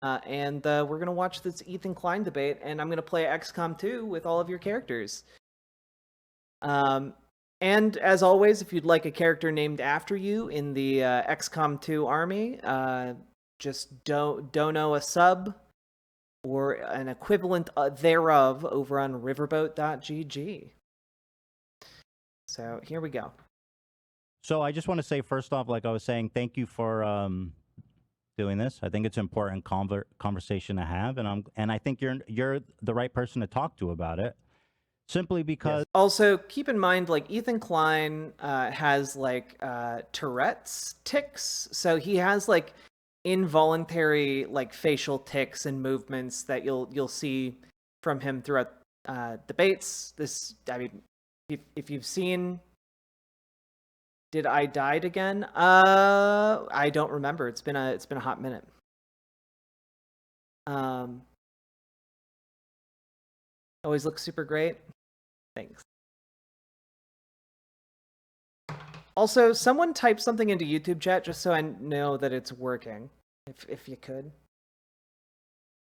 and we're gonna watch this Ethan Klein debate, and I'm gonna play XCOM 2 with all of your characters. And as always, if you'd like a character named after you in the XCOM 2 army, just dono a sub or an equivalent thereof over on riverboat.gg. So here we go. So I just want to say, first off, like I was saying, thank you for doing this. I think it's an important conversation to have, and I think you're the right person to talk to about it. Simply because. Yes. Also, keep in mind, like Ethan Klein has like Tourette's tics, so he has like involuntary like facial tics and movements that you'll see from him throughout debates. I mean, if you've seen. Did I died again? I don't remember. It's been a hot minute. Always looks super great. Thanks. Also, someone type something into YouTube chat just so I know that it's working, if you could.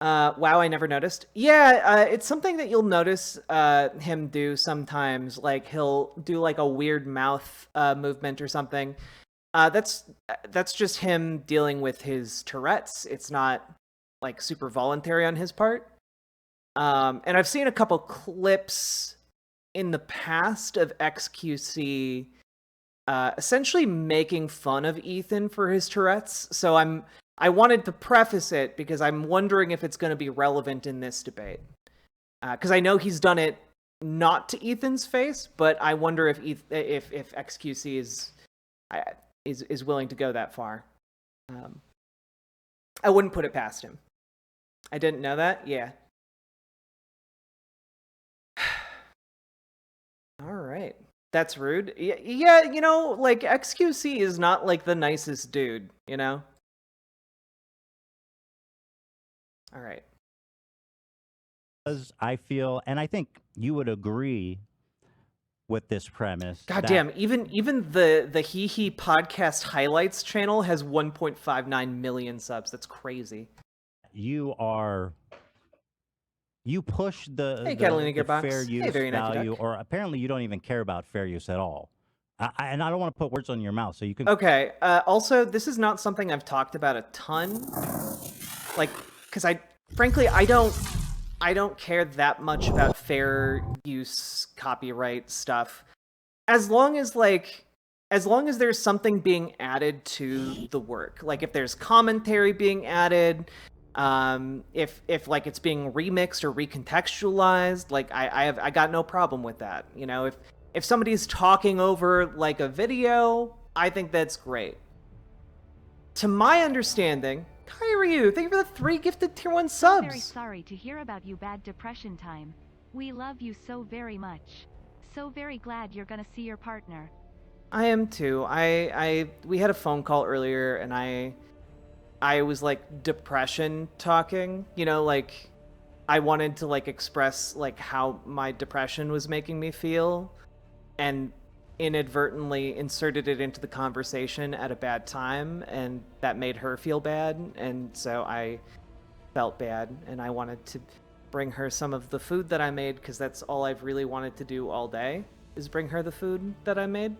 Wow, I never noticed. Yeah, it's something that you'll notice him do sometimes. Like he'll do like a weird mouth movement or something. That's just him dealing with his Tourette's. It's not like super voluntary on his part. And I've seen a couple clips in the past of xQc essentially making fun of Ethan for his Tourette's. So I wanted to preface it because I'm wondering if it's going to be relevant in this debate. Because I know he's done it not to Ethan's face, but I wonder if xQc is willing to go that far. I wouldn't put it past him. I didn't know that? Yeah. All right. That's rude. Yeah, you know, like xQc is not like the nicest dude, you know? All right. Because I feel, and I think you would agree with this premise. Goddamn, even the Hee Hee podcast highlights channel has 1.59 million subs. That's crazy. You push the fair use value, or apparently you don't even care about fair use at all. And I don't want to put words on your mouth, so you can. Okay. Also, this is not something I've talked about a ton. Like, because frankly, I don't care that much about fair use copyright stuff. As long as there's something being added to the work, like if there's commentary being added, if like it's being remixed or recontextualized, like I got no problem with that. You know, if somebody's talking over like a video, I think that's great. To my understanding, Kyryu, thank you for the 3 gifted tier 1 subs. Very sorry to hear about you bad depression time. We love you so very much. So very glad you're gonna see your partner. I am too. We had a phone call earlier and I was like depression talking, you know, like I wanted to like express like how my depression was making me feel and inadvertently inserted it into the conversation at a bad time, and that made her feel bad, and so I felt bad and I wanted to bring her some of the food that I made, because that's all I've really wanted to do all day is bring her the food that I made.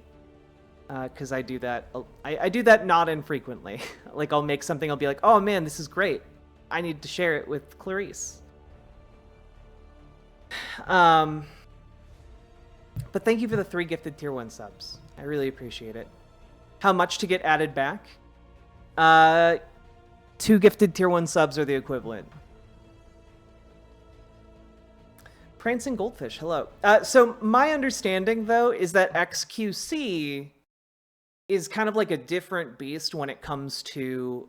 Because I do that. I do that not infrequently. Like I'll make something, I'll be like, oh man, this is great. I need to share it with Clarice. But thank you for the 3 gifted tier 1 subs. I really appreciate it. How much to get added back? 2 gifted tier 1 subs are the equivalent. Prancing Goldfish, hello. So my understanding, though, is that xQc is kind of like a different beast when it comes to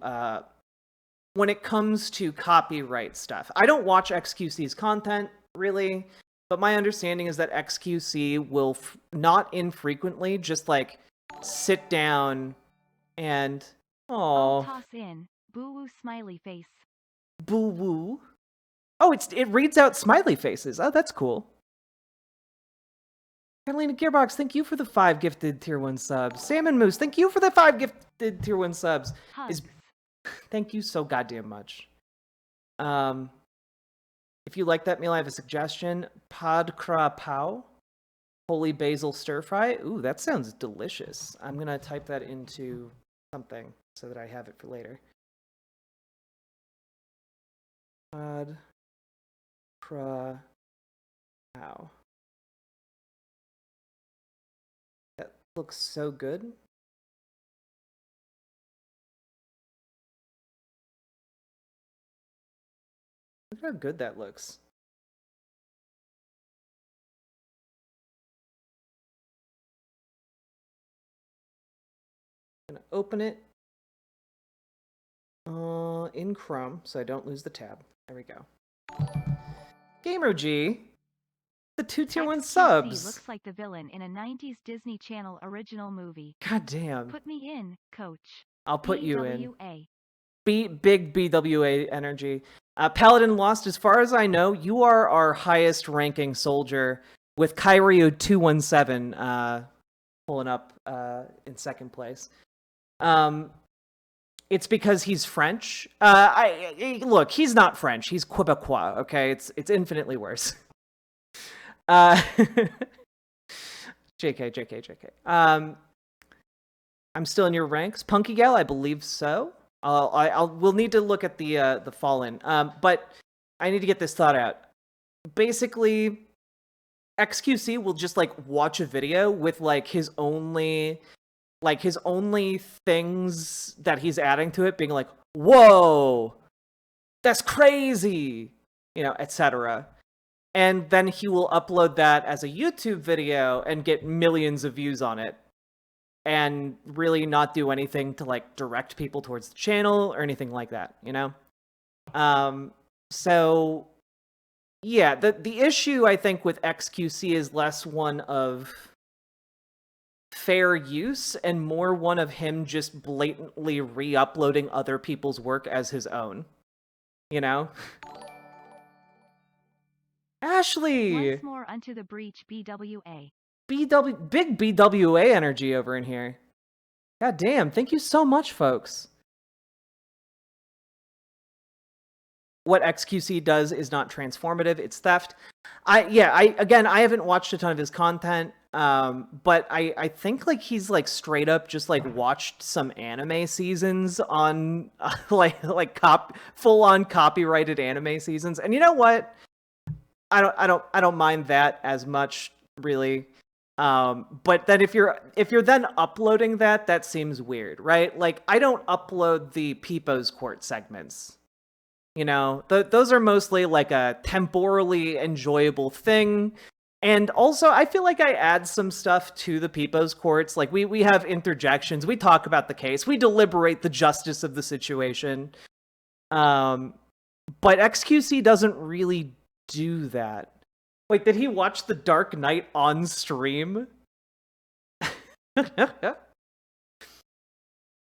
copyright stuff. I don't watch xQc's content, really, but my understanding is that xQc will not infrequently just like sit down and Toss in boo-woo smiley face. Boo-woo. Oh, it reads out smiley faces. Oh, that's cool. Catalina Gearbox, thank you for the 5 gifted tier 1 subs. Salmon Moose, thank you for the 5 gifted tier 1 subs. Thank you so goddamn much. If you like that meal, I have a suggestion. Pad Kra Pao. Holy basil stir fry. Ooh, that sounds delicious. I'm going to type that into something so that I have it for later. Pad Kra Pao. That looks so good. Look how good that looks. I'm gonna open it in Chrome so I don't lose the tab. There we go. Gamer G, the 2 tier 1 xQc subs. looks like the villain in a 90s Disney Channel original movie. God damn. Put me in, coach. I'll put you in. BWA. Big BWA energy. Paladin Lost, as far as I know, you are our highest ranking soldier with Kyryu 217 pulling up in second place. It's because he's French. Look, he's not French. He's Quebecois. Okay, it's infinitely worse. JK. I'm still in your ranks, Punky Gal. I believe so. We'll need to look at the Fallen. But I need to get this thought out. Basically, xQc will just like watch a video with like his only things that he's adding to it being like, whoa, that's crazy, etc. And then he will upload that as a YouTube video and get millions of views on it and really not do anything to like direct people towards the channel or anything like that, So yeah, the issue I think with xQc is less one of fair use and more one of him just blatantly re-uploading other people's work as his own. Ashley! Once more unto the breach, BWA. Big BWA energy over in here. God damn, thank you so much, folks. What xQc does is not transformative, it's theft. I haven't watched a ton of his content, but I think like he's like straight up just like watched some anime seasons on full on copyrighted anime seasons. And you know what? I don't mind that as much, really. But then if you're then uploading that seems weird, right? Like I don't upload the People's Court segments. Those are mostly like a temporally enjoyable thing. And also, I feel like I add some stuff to the People's Courts. Like we have interjections, we talk about the case, we deliberate the justice of the situation. But xQc doesn't really do that. Wait, did he watch The Dark Knight on stream?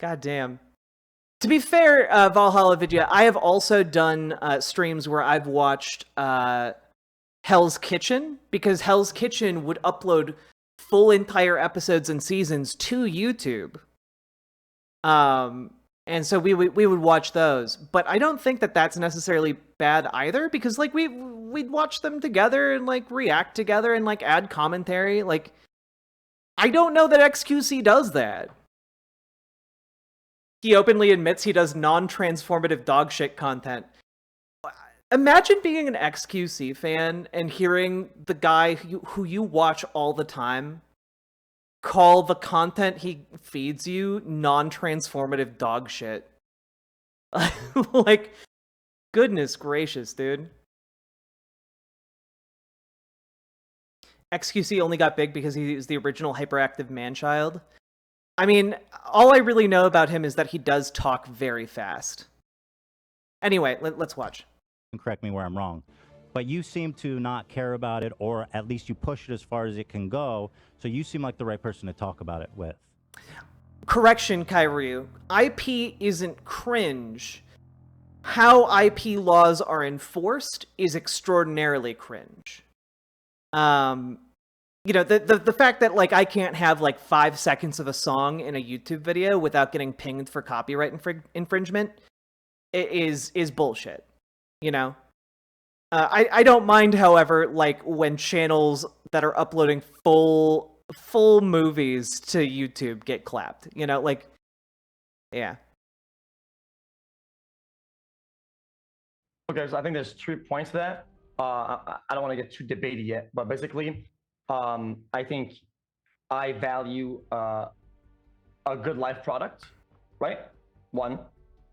God damn. To be fair, Valhalla Vidya, I have also done streams where I've watched Hell's Kitchen, because Hell's Kitchen would upload full entire episodes and seasons to YouTube. And so we would watch those. But I don't think that that's necessarily bad either, because like we'd watch them together and like react together and like add commentary. Like I don't know that xQc does that. He openly admits he does non-transformative dogshit content. Imagine being an xQc fan and hearing the guy who you watch all the time call the content he feeds you non-transformative dogshit. Like, goodness gracious, dude. xQc only got big because he was the original hyperactive man-child. I mean, all I really know about him is that he does talk very fast. Anyway, let's watch. Correct me where I'm wrong. But you seem to not care about it, or at least you push it as far as it can go, so you seem like the right person to talk about it with. Correction, Kyryu. IP isn't cringe. How IP laws are enforced is extraordinarily cringe. The fact that like I can't have like 5 seconds of a song in a YouTube video without getting pinged for copyright infringement is bullshit. you know. I don't mind, however, like when channels that are uploading full movies to YouTube get clapped. You know, like, yeah. Okay, so I think there's 3 points to that. I don't want to get too debatey yet, but basically, I think I value a good life product, right? 1,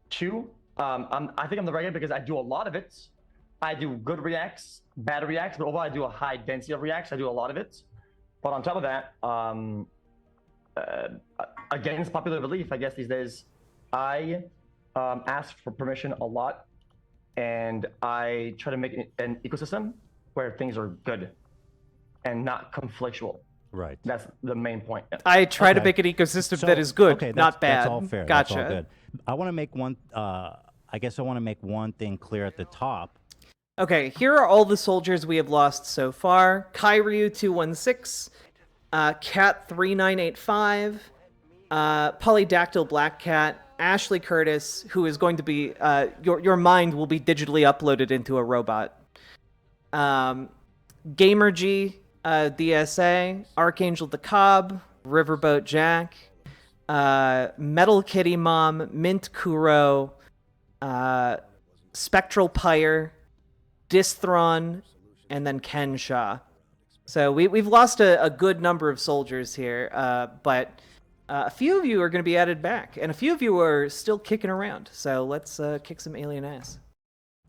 2. I think I'm the right guy because I do a lot of it. I do good reacts, bad reacts, but overall I do a high density of reacts. I do a lot of it. But on top of that, against popular belief, I guess these days, I ask for permission a lot, and I try to make an ecosystem where things are good and not conflictual. Right. That's the main point. I try to Okay. make an ecosystem So, that is good, okay, not bad. That's all fair. Gotcha. That's all good. I want to make one. I guess I want to make one thing clear at the top. Okay, here are all the soldiers we have lost so far. Kairyu 216, Cat 3985, Polydactyl Black Cat, Ashley Curtis, who is going to be your mind will be digitally uploaded into a robot. GamerG, DSA, Archangel the Cobb, Riverboat Jack, Metal Kitty Mom, Mint Kuro, Spectral Pyre, Dithron, and then Ken Shaw. So we've lost a good number of soldiers here, but a few of you are going to be added back, and a few of you are still kicking around. So let's kick some alien ass.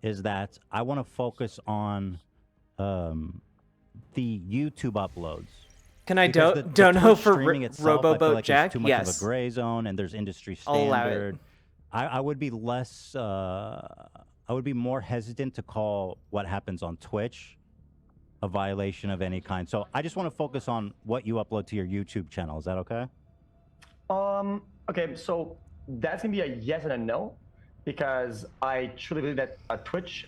Is that I want to focus on the YouTube uploads. Can I Because don't the know Twitch for streaming itself, I feel Roboboat like Jack? it's too much Yes. of a gray zone, and there's industry I'll allow it. standard. I would be less. I would be more hesitant to call what happens on Twitch a violation of any kind. So I just want to focus on what you upload to your YouTube channel. Is that okay? Okay, so that's gonna be a yes and a no, because I truly believe that Twitch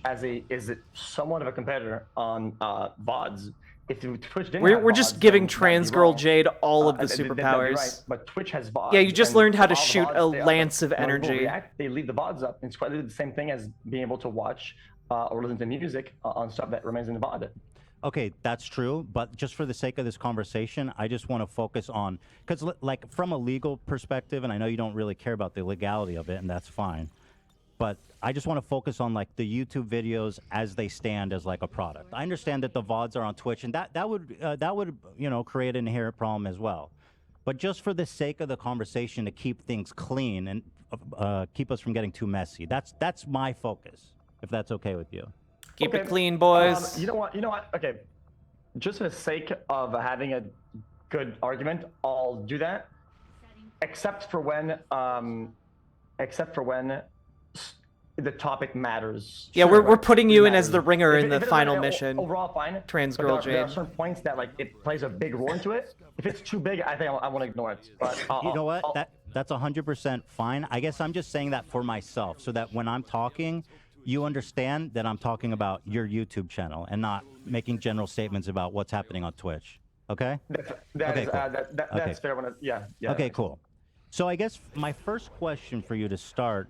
is somewhat of a competitor on VODs. If Twitch didn't have We're just VODs, giving then that'd Trans be Girl wrong. Jade all of the That'd be superpowers. right, but Twitch has VODs. Yeah, you just and learned how to all the shoot VODs a stay up. lance of When people energy. react, they leave the VODs up. It's quite the same thing as being able to watch or listen to music on stuff that remains in the VOD. Okay, that's true. But just for the sake of this conversation, I just want to focus on, because like from a legal perspective, and I know you don't really care about the legality of it, and that's fine. But I just want to focus on like the YouTube videos as they stand as like a product. I understand that the VODs are on Twitch, and that would create an inherent problem as well. But just for the sake of the conversation, to keep things clean and keep us from getting too messy, that's my focus. If that's okay with you. Keep it clean, boys. You know what? Okay, just for the sake of having a good argument, I'll do that. Except for when the topic matters. Yeah, Sure, we're right? putting It you in as matters. the ringer If in it- the if it final doesn't, mission. Overall, fine. Trans But Girl there are Jade. certain points that like it plays a big role into it. If it's too big, I think I want to ignore it. But You know what? That's 100% fine. I guess I'm just saying that for myself, so that when I'm talking, you understand that I'm talking about your YouTube channel and not making general statements about what's happening on Twitch. Okay? that's Okay. fair. Yeah. Okay, cool. So I guess my first question for you to start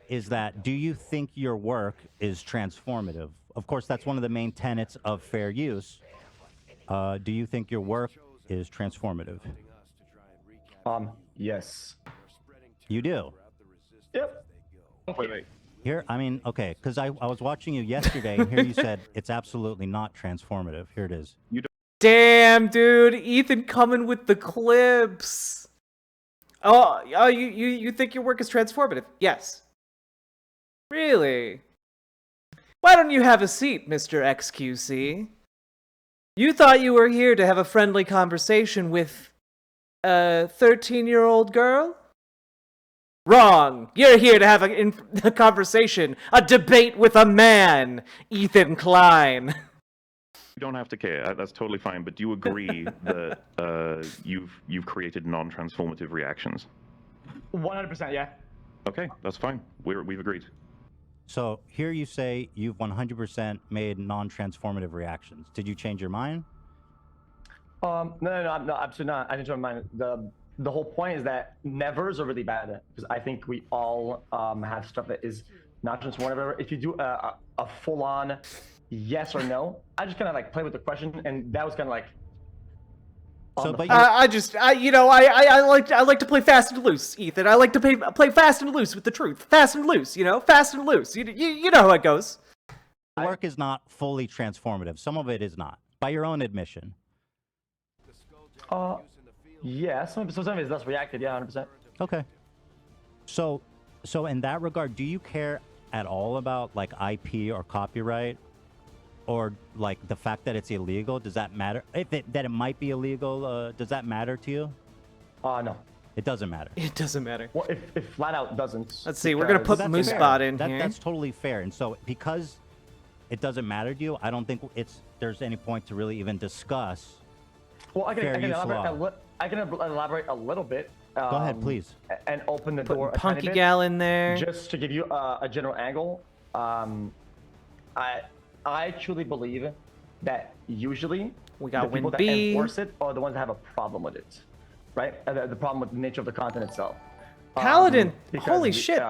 is that, do you think your work is transformative? Of course, that's one of the main tenets of fair use. Do you think your work is transformative? Yes. You do? Yep. Wait. Here, I mean, okay, because I was watching you yesterday, and here you said it's absolutely not transformative. Here it is. Damn, dude, Ethan coming with the clips. Oh, you think your work is transformative? Yes. Really? Why don't you have a seat, Mr. xQc? You thought you were here to have a friendly conversation with a 13-year-old girl? Wrong! You're here to have a conversation, a debate with a man, Ethan Klein. You don't have to care. That's totally fine. But do you agree that you've created non-transformative reactions? 100%. Yeah. Okay, that's fine. We've agreed. So here you say you've 100% made non-transformative reactions. Did you change your mind? No, absolutely not. I didn't change my mind. The whole point is that nevers are really bad, because I think we all have stuff that is not just whatever. If you do a full-on yes or no, I just kind of like play with the question, and that was kind of like. So, but I like to play fast and loose, Ethan. I like to play fast and loose with the truth. Fast and loose, fast and loose. You know how it goes. work is not fully transformative. Some of it is not, by your own admission. Yeah, some of it is less reacted. Yeah, 100%. Okay. So in that regard, do you care at all about like IP or copyright, or like the fact that it's illegal? Does that matter? That it might be illegal, does that matter to you? No. It doesn't matter. It doesn't matter. Well, if flat out doesn't. Let's see. We're gonna put that's Moose fair. Bot in here. That's totally fair. And so because it doesn't matter to you, I don't think there's any point to really even discuss. Well, I can elaborate elaborate a little bit. Go ahead, please. And open the door a Punky tiny bit, Gal in there. just to give you a general angle. I truly believe that usually We got the people Win that B. enforce it are the ones that have a problem with it, right? The problem with the nature of the content itself. Paladin, Because holy shit.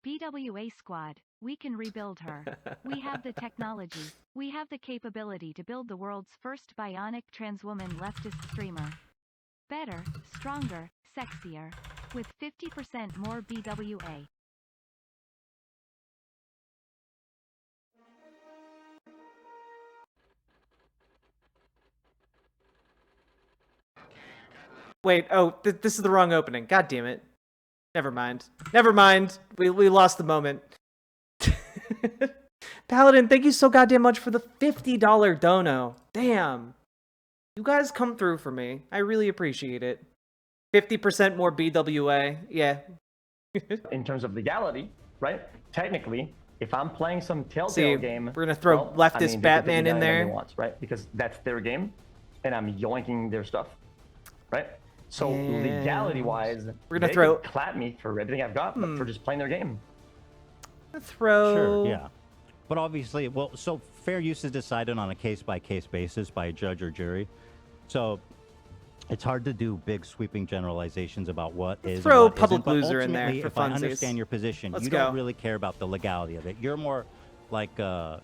BWA squad, we can rebuild her. We have the technology. We have the capability to build the world's first bionic transwoman leftist streamer. Better, stronger, sexier. With 50% more BWA. Wait, this is the wrong opening. God damn it. Never mind. Never mind. We lost the moment. Paladin, thank you so goddamn much for the $50 dono. Damn. You guys come through for me. I really appreciate it. 50% more BWA. Yeah. in terms of legality, right? Technically, if I'm playing some Telltale See, game, we're gonna throw leftist they can Batman do in whatever there. they want, right? Because that's their game, and I'm yoinking their stuff, right? So Yeah. legality-wise, We're gonna they throw- could clap me for everything I've got, but for just playing their game. Throw. Sure, yeah. But obviously, well, so fair use is decided on a case-by-case basis by a judge or jury. So it's hard to do big sweeping generalizations about what is. Throw and what Public isn't. But Loser in there ultimately, for if I funsies. understand your position, Let's you go. don't really care about the legality of it. You're more like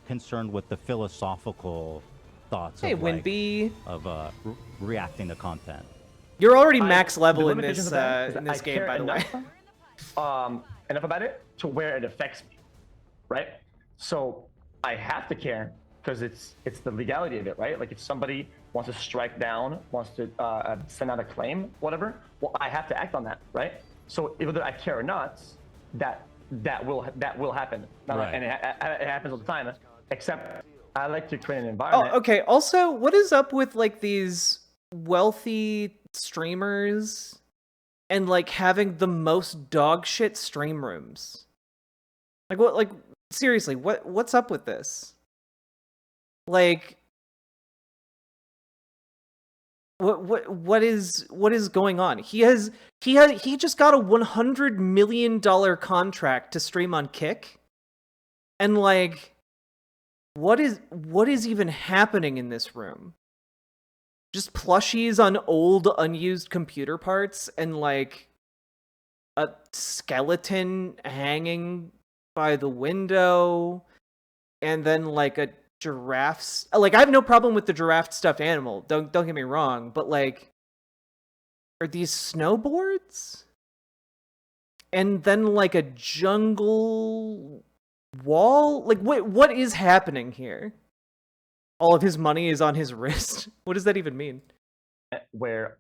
concerned with the philosophical thoughts Hey, of, Win like, B. of reacting to content. You're already max level The in limitations this of that is in that this I game, care by the way. enough about it to where it affects me, right? So I have to care because it's the legality of it, right? Like if somebody wants to strike down, wants to send out a claim, whatever, well, I have to act on that, right? So whether I care or not, that will happen, Right. and it happens all the time. Except I like to create an Oh, environment. okay. Also, what is up with like these wealthy streamers and like having the most dog shit stream rooms? Like what? Like seriously, what's up with this? Like, what is going on? He just got a $100 million contract to stream on Kick, and like, what is even happening in this room? Just plushies on old unused computer parts and like a skeleton hanging by the window, and then like a giraffe. Like I have no problem with the giraffe stuffed animal. Don't get me wrong, but like, are these snowboards? And then like a jungle wall? Like what is happening here? All of his money is on his wrist. What does that even mean? Where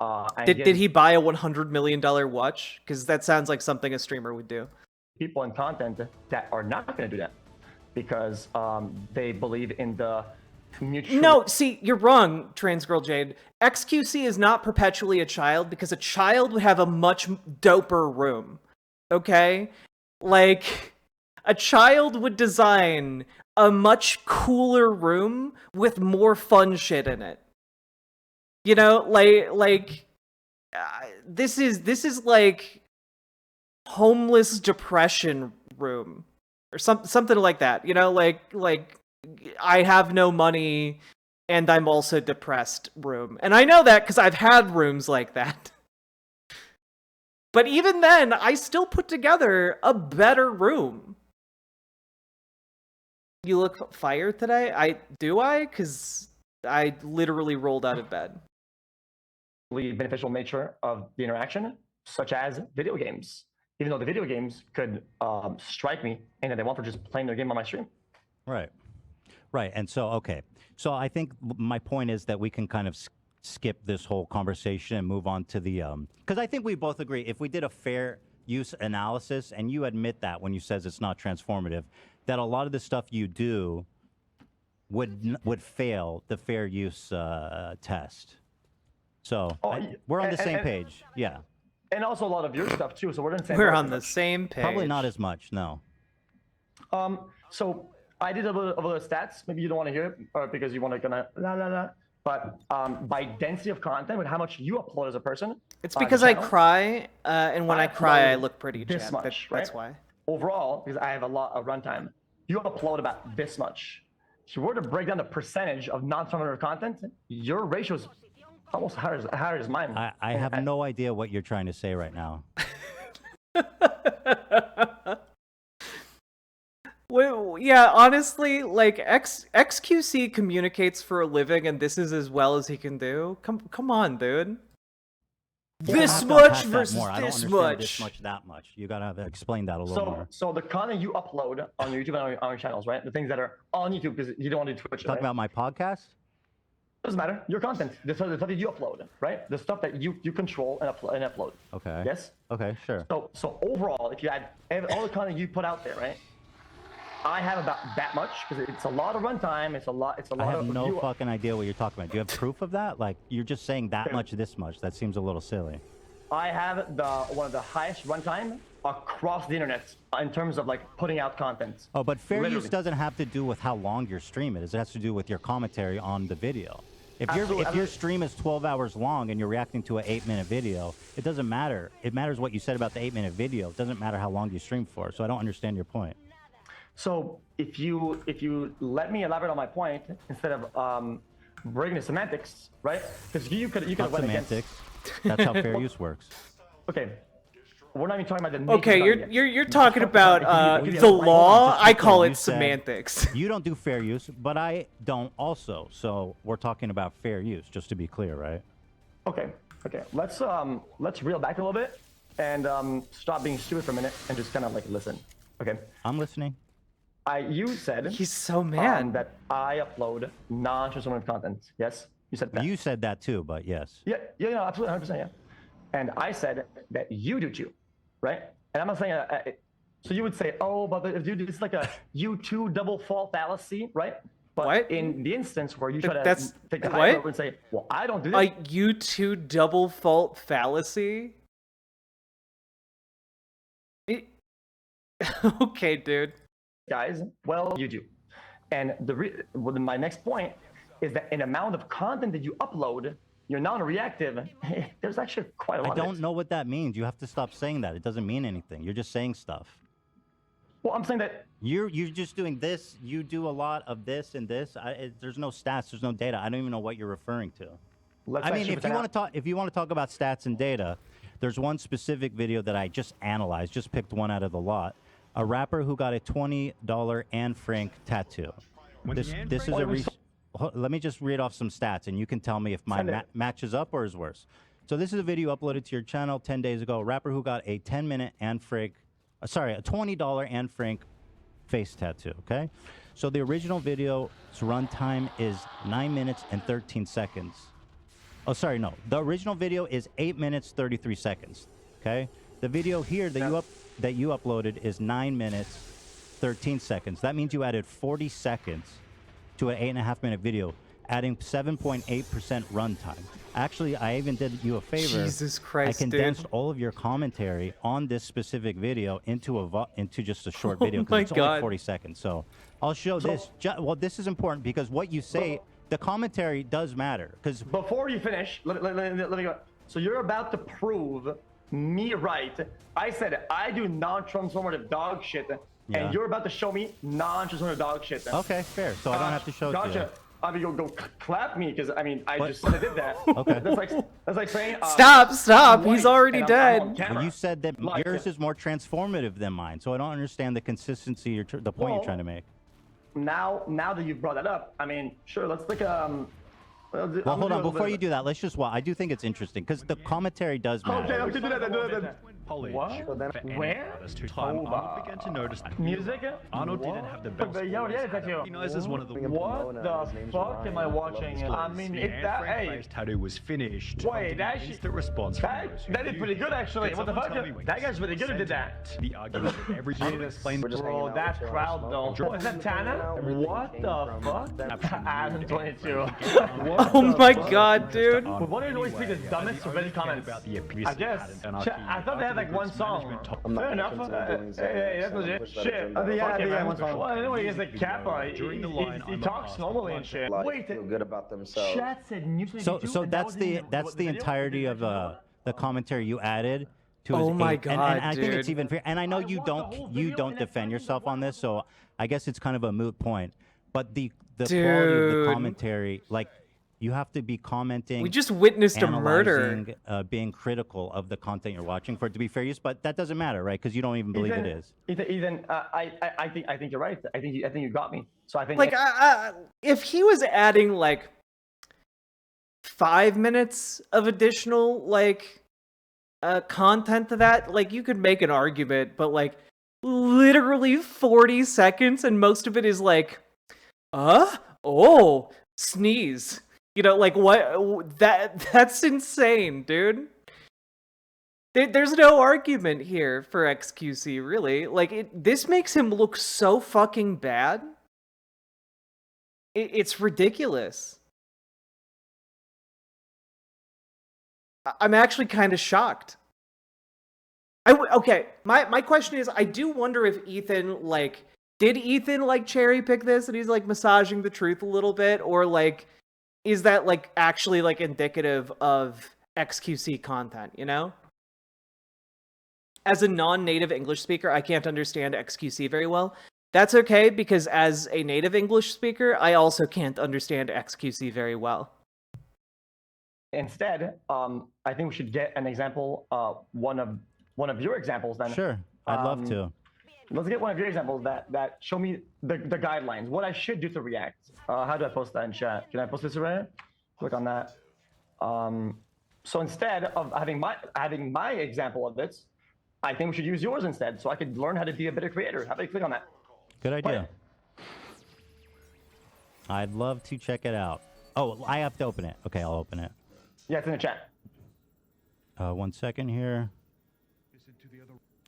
Did he buy a $100 million watch? Because that sounds like something a streamer would do. people in content that are not going to do that because they believe in the mutual. No, see, you're wrong, Trans Girl Jade. xQc is not perpetually a child because a child would have a much doper room. Okay? Like, a child would design a much cooler room with more fun shit in it. You know, this is like homeless depression room or something like that. You know, like I have no money and I'm also depressed room. And I know that because I've had rooms like that. But even then, I still put together a better room. You look fired today? Do I? Because I literally rolled out of bed. Beneficial nature of the interaction, such as video games. Even though the video games could strike me and that they want for just playing their game on my stream. Right. Right. And so, okay. So I think my point is that we can kind of skip this whole conversation and move on to the, because I think we both agree if we did a fair use analysis, and you admit that when you says it's not transformative, that a lot of the stuff you do would fail the fair use test. So we're on the same page. Yeah. And also a lot of your stuff too. So we're on the same. We're on the same page. Probably not as much. No. So I did a little of stats. Maybe you don't want to hear it, or because you want to gonna la la la. But by density of content, with how much you upload as a person. It's because I cry, and when I cry, I look pretty. This much, right? That's why. Overall, because I have a lot of runtime, you upload about this much. If you were to break down the percentage of non-transformative content, your ratio is almost higher as mine. I have no idea what you're trying to say right now. Well, yeah, honestly, like xQc communicates for a living, and this is as well as he can do. Come on, dude. This much versus this much. This much, that much. You gotta explain that a little more. So the content you upload on your YouTube and on your channels, right? The things that are on YouTube, because you don't want to do Twitch. Talk about my podcast. Doesn't matter. Your content, the stuff that you upload, right? The stuff that you control and upload. Okay. Yes. Okay. Sure. So overall, if you add all the content you put out there, right? I have about that much because it's a lot of runtime. It's a lot. I have no fucking idea what you're talking about. Do you have proof of that? Like you're just saying that much, this much. That seems a little silly. I have one of the highest runtime across the internet in terms of like putting out content. Oh, but fair use doesn't have to do with how long your stream is. It has to do with your commentary on the video. If your stream is 12 hours long and you're reacting to an 8-minute video, it doesn't matter. It matters what you said about the 8-minute video. It doesn't matter how long you stream for. So I don't understand your point. So if you let me elaborate on my point instead of breaking the semantics, right? Because you could have went semantics. That's how fair use works. Okay. We're not even talking about the. Okay, you're talking about the law. I call it semantics. You don't do fair use, but I don't also. So we're talking about fair use, just to be clear, right? Okay. Okay. Let's reel back a little bit and stop being stupid for a minute and just kind of like listen. Okay. I'm listening. You said he's so mad that I upload non-transformative content. Yes, you said that. You said that too, but yes. Yeah, absolutely, 100%, yeah. And I said that you do too, right? And I'm not saying so you would say, oh, but dude, it's like a U2 double fault fallacy, right? But what? In the instance where you try to take the high road and say, well, I don't do that. A U2 double fault fallacy? Okay, dude. Guys, well, you do. And my next point is that an amount of content that you upload, you're non-reactive. There's actually quite a lot. I don't know what that means. You have to stop saying that. It doesn't mean anything. You're just saying stuff. Well, I'm saying that you're just doing this. You do a lot of this and this. There's no stats. There's no data. I don't even know what you're referring to. I mean, if you want to talk about stats and data, there's one specific video that I just analyzed. Just picked one out of the lot. A rapper who got a $20 Anne Frank tattoo. This is let me just read off some stats, and you can tell me if mine matches up or is worse. So this is a video uploaded to your channel 10 days ago. A rapper who got a 10-minute Anne Frank, a $20 Anne Frank face tattoo. Okay, so the original video's runtime is 9 minutes and 13 seconds. Oh, sorry, no. The original video is 8 minutes 33 seconds. Okay, the video here that you uploaded is 9 minutes 13 seconds. That means you added 40 seconds to an 8.5-minute video, adding 7.8% runtime. Actually, I even did you a favor. Jesus Christ, I condensed all of your commentary on this specific video into just a short video because it's only 40 seconds. So I'll show this. Well, this is important because what you say, the commentary does matter. Because before you finish, let me go. So you're about to prove me right. I said I do non-transformative dog shit, and you're about to show me non-transformative dog shit. Okay, fair. So I don't have to show it to you. I mean, go clap me because I mean I just said I did that. Okay. That's like saying stop. He's already dead. Well, you said that yours is more transformative than mine, so I don't understand the consistency. The point you're trying to make. now that you've brought that up, I mean, sure, let's like Well, hold on. Before you do that, let's just watch. I do think it's interesting because the commentary does matter. Okay, do that. What? So then, Where? time, Arnold began to notice that Music? Arnold didn't have the best voice. Recognized as one of the What the fuck am I watching? I mean, the if that, airframe hey, face tattoo was finished. Wait, that instant response from that, those who that is knew. pretty good actually. Could What the someone fuck? tell me when That you guy's really good who did sent that. The argument that every explained Bro, that crowd though. Oh, is that Tana? What the fuck? Adam 22. Oh my god, dude. Well, one of always pick the dumbest of any comments. I guess. I thought they had like one song. Fair enough. Hey, that's legit. Shit. Yeah, one song. Well, anyway, he's like Kappa. He talks normally and shit. Wait, feel good about themselves. chat said New So that's the entirety of the commentary you added to his Oh my and God, I think it's dude. even fair. And I know you don't defend yourself on this, so I guess it's kind of a moot point. But the quality of the Dude. commentary, like you have to be commenting. We just witnessed a murder. analyzing, being critical of the content you're watching for it to be fair use, but that doesn't matter, right? Because you don't even believe it is. Ethan, I think you're right. I think you got me. So I think Like, if he was adding like 5 minutes of additional like content to that, like you could make an argument, but like literally 40 seconds and most of it is like, oh, sneeze. You know, like what? That's insane, dude. There's no argument here for xQc, really. Like, this makes him look so fucking bad. It's ridiculous. I'm actually kind of shocked. Okay, my question is, I do wonder if Ethan, like, did Ethan, like, cherry pick this and he's, like, massaging the truth a little bit? Or, like, is that, like, actually, like, indicative of xQc content, you know? As a non-native English speaker, I can't understand xQc very well. That's okay, because as a native English speaker, I also can't understand xQc very well. instead, I think we should get an example, one of your examples then. Sure, I'd love to. Let's get one of your examples that show me the guidelines, what I should do to react. How do I post that in chat? Can I post this right? Click on that. So instead of having my example of this, I think we should use yours instead, so I could learn how to be a better creator. How about you click on that? Good idea. I'd love to check it out. Oh, I have to open it. Okay, I'll open it. Yeah, it's in the chat. 1 second here.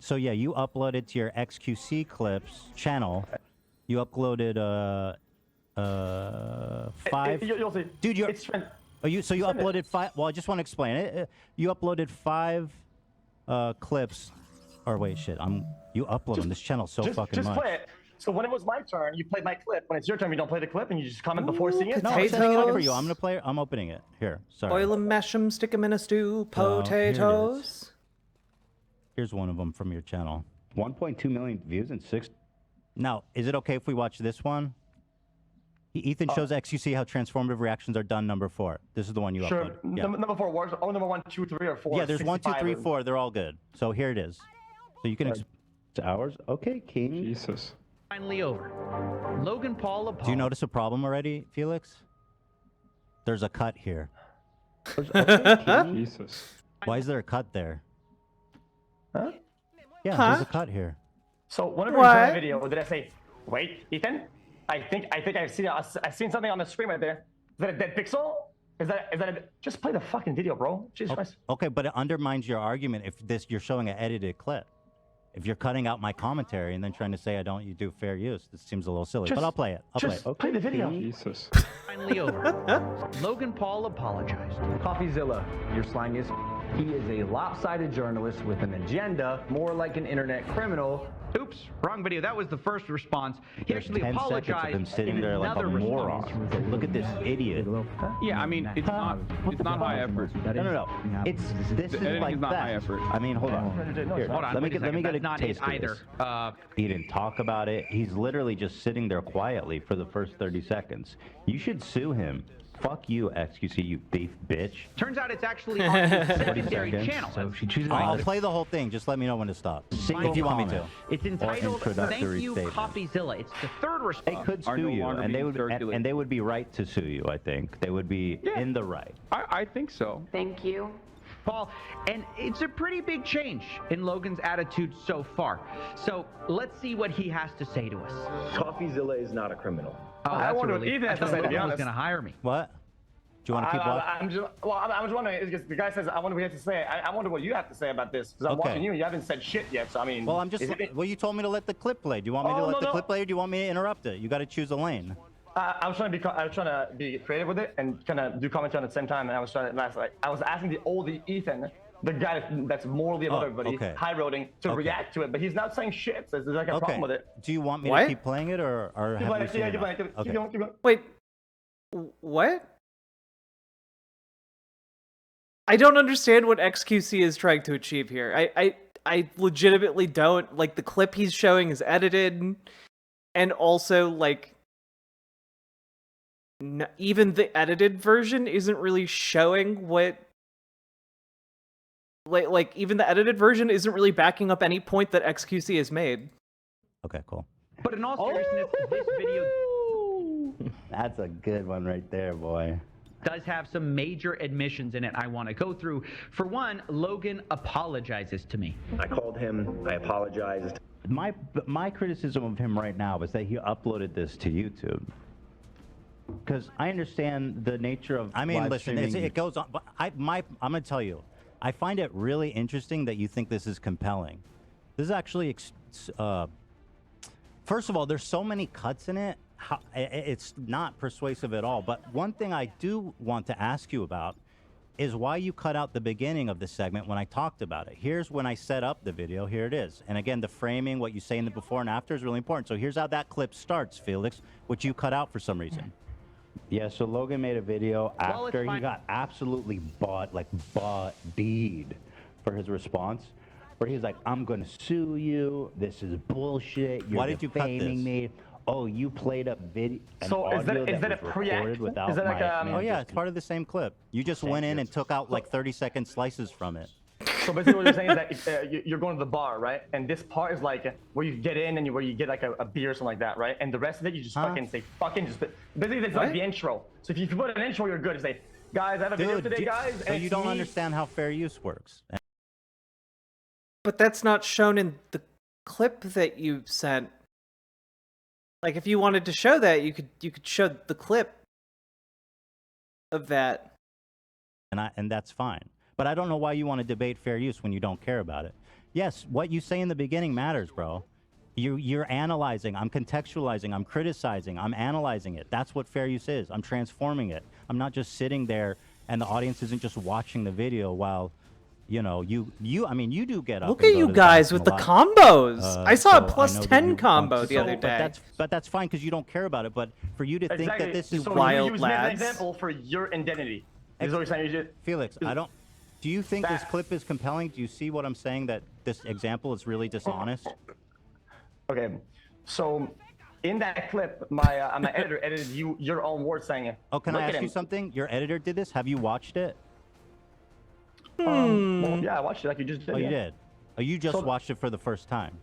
So yeah, you uploaded to your xQc clips channel. You uploaded 5. You'll see. Dude, you're. It's Oh, you uploaded 5. Well, I just want to explain it. You uploaded 5 clips. Or wait, shit. You upload on this channel so fucking just much. play it. So when it was my turn, you played my clip. When it's your turn, you don't play the clip and you just comment before seeing it. No, I'm setting it up for you. Potatoes. I'm gonna play. I'm opening it. Here, sorry. Boil them, mash them, stick them in a stew. Oh, here it is. Potatoes. Here's one of them from your channel. 1.2 million views and 6. Now, is it okay if we watch this one? Ethan shows xQc how transformative reactions are done. Number 4. This is the one you Sure. uploaded. Yeah. Number 4 wars. Oh, number 1, 2, 3, or 4. Yeah, there's 1, 2, 3, 65. 4. They're all good. So here it is. So you can. Hours? Okay, King. Jesus. Finally over. Logan Paul Do you notice a problem already, Felix? There's a cut here. Jesus. Why is there a cut there? Huh? Yeah, there's a cut here. So whenever you What? play a video, did I say, wait, Ethan? I think I've seen something on the screen right there. Is that a dead pixel? Is that just play the fucking video, bro? Jesus Christ. Okay, but it undermines your argument if you're showing an edited clip. If you're cutting out my commentary and then trying to say you do fair use, this seems a little silly. But I'll play it. I'll play it. Play the video. Jesus. Finally over. Logan Paul apologized. CoffeeZilla, your slang is. He is a lopsided journalist with an agenda, more like an internet criminal. Oops, wrong video. That was the first response. He There's actually 10 seconds of apologized him sitting in there like a another moron. response. Look at this idiot. Yeah, I mean, it's not high effort. No. This The is editing like is not that. high effort. I mean, hold on. Here, Hold on, let me wait a get second. a That's not taste it of either. this. He didn't talk about it. He's literally just sitting there quietly for the first 30 seconds. You should sue him Fuck you, xQc, you thief bitch. Turns out it's actually on a secondary seconds. channel. So if she chooses I'll play the whole thing. Just let me know when to stop. If you want me to. It's entitled "Thank introductory You, statement. Copyzilla." It's the third They response. could are sue no you, longer and they being would, circulated. and they would be right to sue you. I think they would be in the right. I think so. Thank you. Paul, and it's a pretty big change in Logan's attitude so far. So let's see what he has to say to us. CoffeeZilla is not a criminal. Oh, I that's wonder a what relief. Ethan has to I thought say, to be Logan was honest. going to hire me. What? Do you want to keep watching? I'm just wondering. Because the guy says, "I wonder what he has to say." I wonder what you have to say about this because I'm Okay. watching you. And you haven't said shit yet. So I mean, Well, I'm just. Well, you told me to let the clip play. Do you want me to Oh, let no, the no. clip play, or do you want me to interrupt it? You got to choose a lane. I was trying to be creative with it and kind of do commentary at the same time. And I was asking the old Ethan, the guy that's morally above everybody, okay. high roading, to react to it. But he's not saying shit. So there's like a problem with it. Do you want me What? to keep playing it, or have we seen Keep enough? playing. Okay. Keep going. Wait, what? I don't understand what xQc is trying to achieve here. I legitimately don't. Like, the clip he's showing is edited, and also, like, even the edited version isn't really showing what... Like, even the edited version isn't really backing up any point that xQc has made. Okay, cool. But in all seriousness, this video That's a good one right there, boy. does have some major admissions in it I want to go through. For one, Logan apologizes to me. I called him. I apologized. My criticism of him right now is that he uploaded this to YouTube. Because I understand the nature of I mean, live listen, streaming. it goes on. But I'm going to tell you, I find it really interesting that you think this is compelling. This is actually, first of all, there's so many cuts in it. It's not persuasive at all. But one thing I do want to ask you about is why you cut out the beginning of the segment when I talked about it. Here's when I set up the video. Here it is. And again, the framing, what you say in the before and after is really important. So here's how that clip starts, Felix, which you cut out for some reason. Yeah, so Logan made a video Well, after it's he fine. got absolutely bodied for his response, where he's like, "I'm gonna sue you. This is bullshit. You're Why did you cut defaming this? me. Oh, you played up video." So is that a was pre-act? recorded without Is that like my a? Oh, yeah, it's part of the same clip. You just went in and took out like 30-second slices from it. So basically, what you're saying is that you're going to the bar, right? And this part is like where you get in and where you get like a beer or something like that, right? And the rest of it, you just fucking say fucking just. Basically, it's like the intro. So if you put an intro, you're good. You say, guys, I have a video today, guys. So you don't understand how fair use works. But that's not shown in the clip that you sent. Like, if you wanted to show that, you could show the clip of that. And that's fine. But I don't know why you want to debate fair use when you don't care about it. Yes, what you say in the beginning matters, bro. You're analyzing, I'm contextualizing, I'm criticizing, I'm analyzing it. That's what fair use is. I'm transforming it. I'm not just sitting there and the audience isn't just watching the video while, you know, you do get up. Look and at go you to guys bathroom with a the lot. combos. I saw so a plus I know that 10 you combo want the to- other day. But that's fine because you don't care about it. But for you to think that this is so wild, you use me as an lads. example for your identity. Is what you're saying? Felix, do you think this clip is compelling? Do you see what I'm saying, that this example is really dishonest? Okay, so in that clip, my editor edited your own words saying it. Oh, can I ask you something? Your editor did this? Have you watched it? Well, yeah, I watched it like you just did. Oh, you yeah. did? Oh, you just watched it for the first time?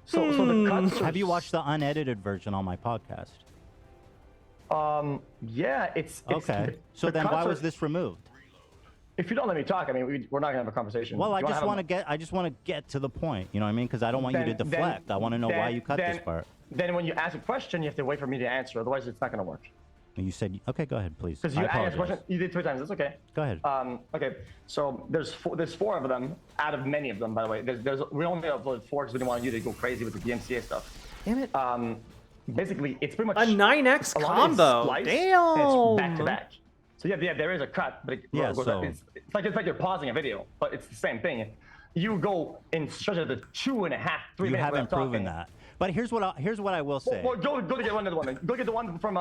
So the cuts are... Have you watched the unedited version on my podcast? Yeah, it's okay. So the then why cuts was are- this removed? If you don't let me talk, I mean, we're not gonna have a conversation. Well, I You wanna just have a- want to get to the point. You know what I mean? Because I don't want you to deflect. I want to know why you cut this part. Then when you ask a question, you have to wait for me to answer. Otherwise, it's not gonna work. And you said, okay, go ahead, please. Because I you asked a apologize. question, you did 3 times. That's okay. Go ahead. Okay, so there's 4 of them out of many of them, by the way. We only uploaded 4 because we didn't want you to go crazy with the DMCA stuff. Damn it. Basically, it's pretty much A 9x a lot of it's combo. spliced, Damn. and it's back to back. So yeah, there is a cut, but it Yeah, goes so- it's like you're pausing a video, but it's the same thing. You go in such a 2.5, 3 You minutes. haven't without proven talking. that. But here's what I will say. Well, go to get another one. Go get the one from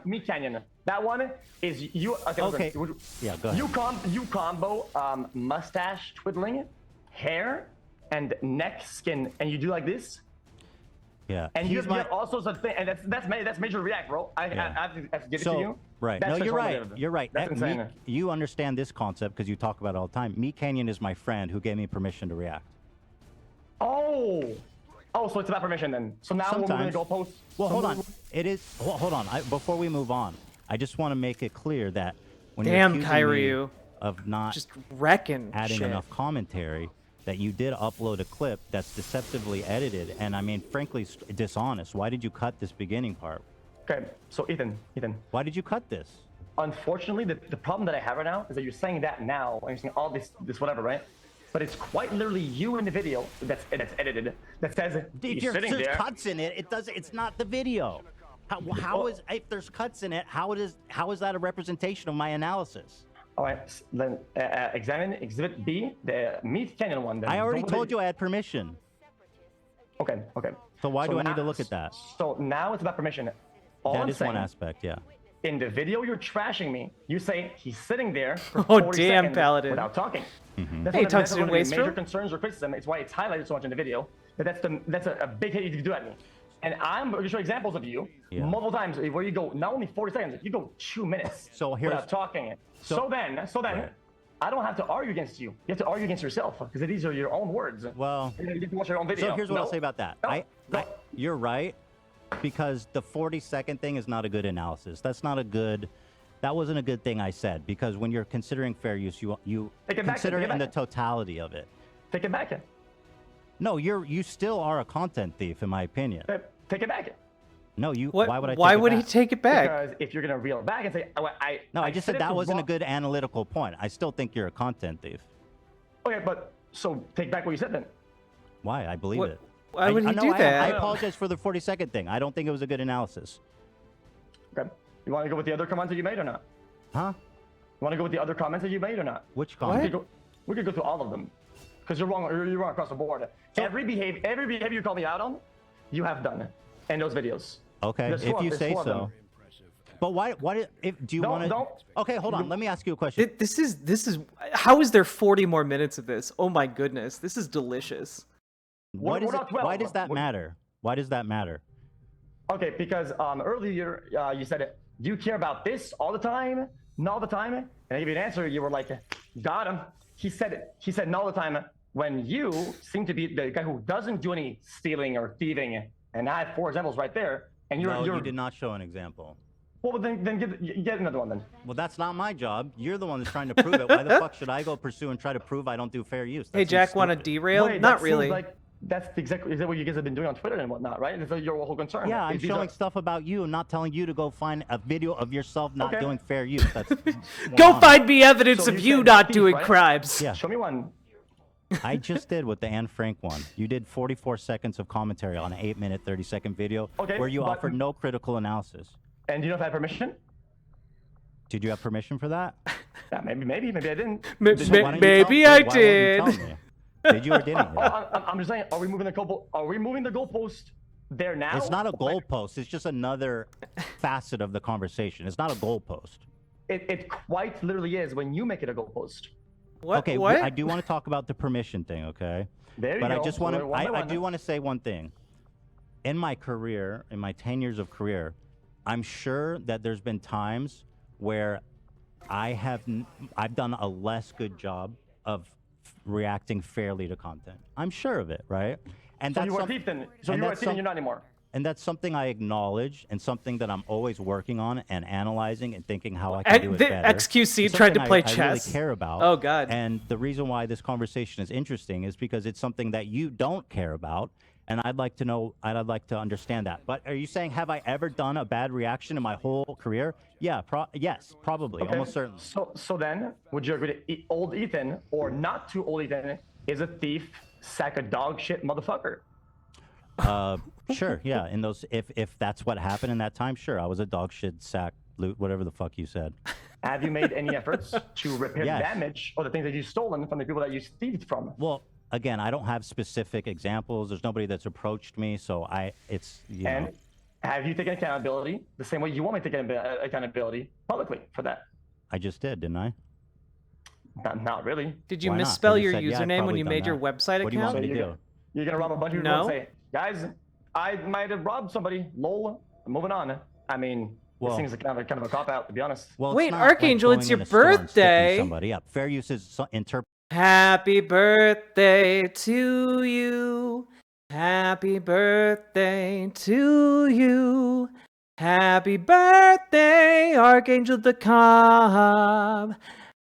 Meat Canyon. That one is you. Okay. Listen, Yeah, go ahead. You combo mustache twiddling, hair, and neck skin, and you do like this. Yeah. And you He's have all sorts of things, and that's major react, bro. I have to give it to you. Right. That's No, you're right. transformative. You're right. That's insane. You understand this concept because you talk about it all the time. Me Canyon is my friend who gave me permission to react. Oh, so it's about permission then. So now we're moving the goalposts. Well, hold on. It is. Well, hold on. Before we move on, I just want to make it clear that when you're accusing me of not just wrecking adding shit. enough commentary, that you did upload a clip that's deceptively edited, and I mean, frankly, dishonest. Why did you cut this beginning part? Okay, so Ethan. Why did you cut this? Unfortunately, the problem that I have right now is that you're saying that now, and you're saying all this whatever, right? But it's quite literally you in the video that's edited that says you're sitting there's there. cuts in it. It's not the video. How is if there's cuts in it? How is that a representation of my analysis? All right, then examine Exhibit B, the Meet Canyon one. I already told you I had permission. Okay. So why do I now, need to look at that? So now it's about permission. All That I'm is one saying, aspect, yeah. In the video you're trashing me, you say he's sitting there for Oh, 40 damn, seconds Paladin. without talking. That's Hey, one Tungsten of the major Wastrel. concerns or criticism. It's why it's highlighted so much in the video. That's a big hit you do at me. And I'm going to show examples of you multiple times where you go not only 40 seconds, you go 2 minutes without talking. So then, right. I don't have to argue against you. You have to argue against yourself because these are your own words. Well, you have to watch your own video. So here's what I'll say about that. You're right, because the 40-second thing is not a good analysis. That wasn't a good thing I said, because when you're considering fair use, you consider it in the totality of it. Take it back. No, you still are a content thief, in my opinion. Take it back. No, Why would I? Why would he take it back? Because if you're gonna reel it back and say, I just said that wasn't a good analytical point. I still think you're a content thief. Okay, but so take back what you said then. Why? I believe it. Why would he do that? I apologize for the 40-second thing. I don't think it was a good analysis. Okay. You want to go with the other comments that you made or not? Huh? You want to go with the other comments that you made or not? Which comments? We could go through all of them. Because you're wrong. You're wrong across the board. Every behavior you call me out on, you have done in those videos. Okay, if you say so. But why? Do you want to? Okay, hold on. Let me ask you a question. This is. How is there 40 more minutes of this? Oh my goodness, this is delicious. Why does that matter? Why does that matter? Okay, because earlier you said, do you care about this all the time? Not all the time? And I gave you an answer. You were like, got him. He said not all the time, when you seem to be the guy who doesn't do any stealing or thieving. And I have 4 examples right there. And you did not show an example. Well, then get another one then. Well, that's not my job. You're the one that's trying to prove it. Why the fuck should I go pursue and try to prove I don't do fair use? Hey, Jack, want to derail? Wait, not really. That's exactly what you guys have been doing on Twitter and whatnot, right? That's your whole concern. Yeah, I'm showing stuff about you and not telling you to go find a video of yourself not doing fair use. That's go find me evidence of you not doing crimes. Yeah. Show me one. I just did with the Anne Frank one. You did 44 seconds of commentary on an 8-minute, 30-second video where you offered no critical analysis. And do you know if I have permission? Did you have permission for that? Yeah, maybe I didn't. Maybe I did. Did you or didn't you? I'm just saying, are we moving the goalpost there now? It's not a goalpost. It's just another facet of the conversation. It's not a goalpost. It quite literally is when you make it a goalpost. What? Okay, what? I do want to talk about the permission thing, okay? There you but go. I just want to. I do want to say one thing. In my career, in my 10 years of career, I'm sure that there's been times where I've done a less good job of reacting fairly to content. I'm sure of it, right? And so that's you were a thief then. So you were a thief and you're not anymore. And that's something I acknowledge and something that I'm always working on and analyzing and thinking how I can do it better. xQc tried to play chess. I really care about. Oh, God. And the reason why this conversation is interesting is because it's something that you don't care about. And I'd like to know, I'd like to understand that. But are you saying, have I ever done a bad reaction in my whole career? Yeah, yes, probably, okay. Almost certainly. So then, would you agree that old Ethan, or not too old Ethan, is a thief, sack of dog shit motherfucker? Sure, yeah. In those, if that's what happened in that time, sure, I was a dog shit, sack, loot, whatever the fuck you said. Have you made any efforts to repair the damage or the things that you've stolen from the people that you thieved from? Well, again, I don't have specific examples. There's nobody that's approached me, so it's, you know. Have you taken accountability the same way you want me to take accountability publicly for that? I just did, didn't I? Not really. Did you misspell your username when you made your website account? What do you want me to do? You're going to rob a bunch of people and say, guys, I might have robbed somebody. Lol. Moving on. I mean, Well- it seems like kind of a cop out, to be honest. Well, Wait, it's not like Archangel, going it's in your a store and sticking birthday. Somebody up. Fair use is interpret. Happy birthday to you. Happy birthday to you. Happy birthday, Archangel the Cop.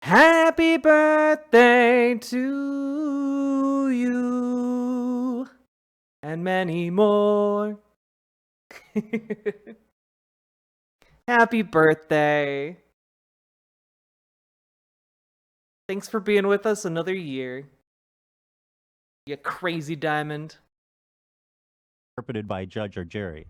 Happy birthday to you. And many more. Happy birthday. Thanks for being with us another year. You crazy diamond. Interpreted by judge or jury.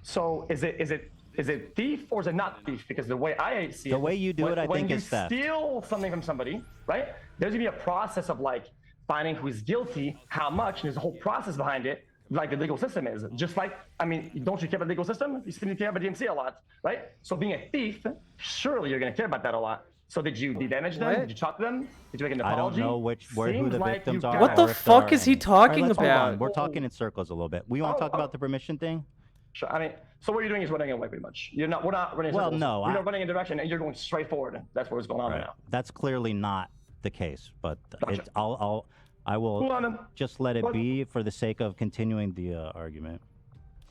So is it thief or is it not thief? Because the way I see The way you do it, I think, is theft. When you steal something from somebody, right? There's gonna be a process of like finding who is guilty, how much, and there's a whole process behind it, like the legal system is. Just like, I mean, don't you care about the legal system? You seem to care about DMC a lot, right? So being a thief, surely you're gonna care about that a lot. So did you damage them? What? Did you talk to them? Did you make an I apology? don't know who Seems the like victims you are. got What it. the or if there fuck are is he any. talking All right, let's move about? on. We're talking in circles a little bit. We want to talk about the permission thing? Sure. I mean, so what you're doing is running away pretty much. We're not running in Well, circles. no, We're not running in a direction and you're going straight forward. That's what's going on right now. That's clearly not the case, but Gotcha. I will Move on then. just let it Go on. be for the sake of continuing the argument.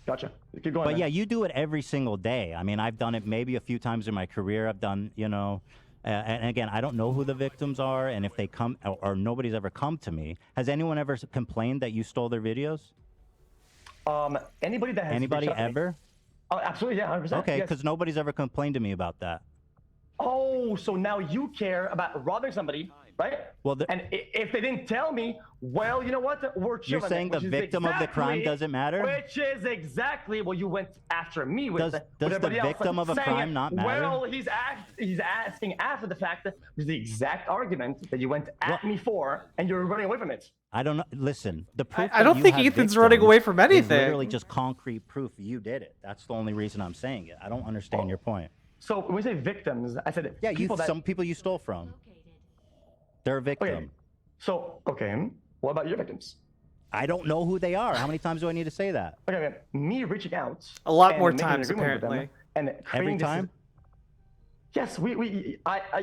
Gotcha. Keep going. But man. yeah, you do it every single day. I mean, I've done it maybe a few times in my career. I've done, and again, I don't know who the victims are, and if they come, or nobody's ever come to me. Has anyone ever complained that you stole their videos? Anybody that has Anybody reached out to me- ever? Oh, absolutely, yeah, 100%. Okay, yes. because nobody's ever complained to me about that. Oh, so now you care about robbing somebody, right? Well, and if they didn't tell me, well, you know what? We're chilling. You're saying the which is victim of the crime exactly- doesn't matter? Which is exactly what you went after me with. Does with the everybody else, victim of a saying, crime not matter? Well, he's asking after the fact that there's the exact argument that you went at me for, and you're running away from it. I don't know. Listen, the proof. I don't that you think have Ethan's running away from victims is anything. literally just concrete proof you did it. That's the only reason I'm saying it. I don't understand your point. So when we say victims, I said Yeah, people that. some people you stole from. They're a victim. Okay. So okay, what about your victims? I don't know who they are. How many times do I need to say that? Okay, man. Me reaching out. A lot and more making an times, agreement with them apparently. And creating Every this- time? Yes,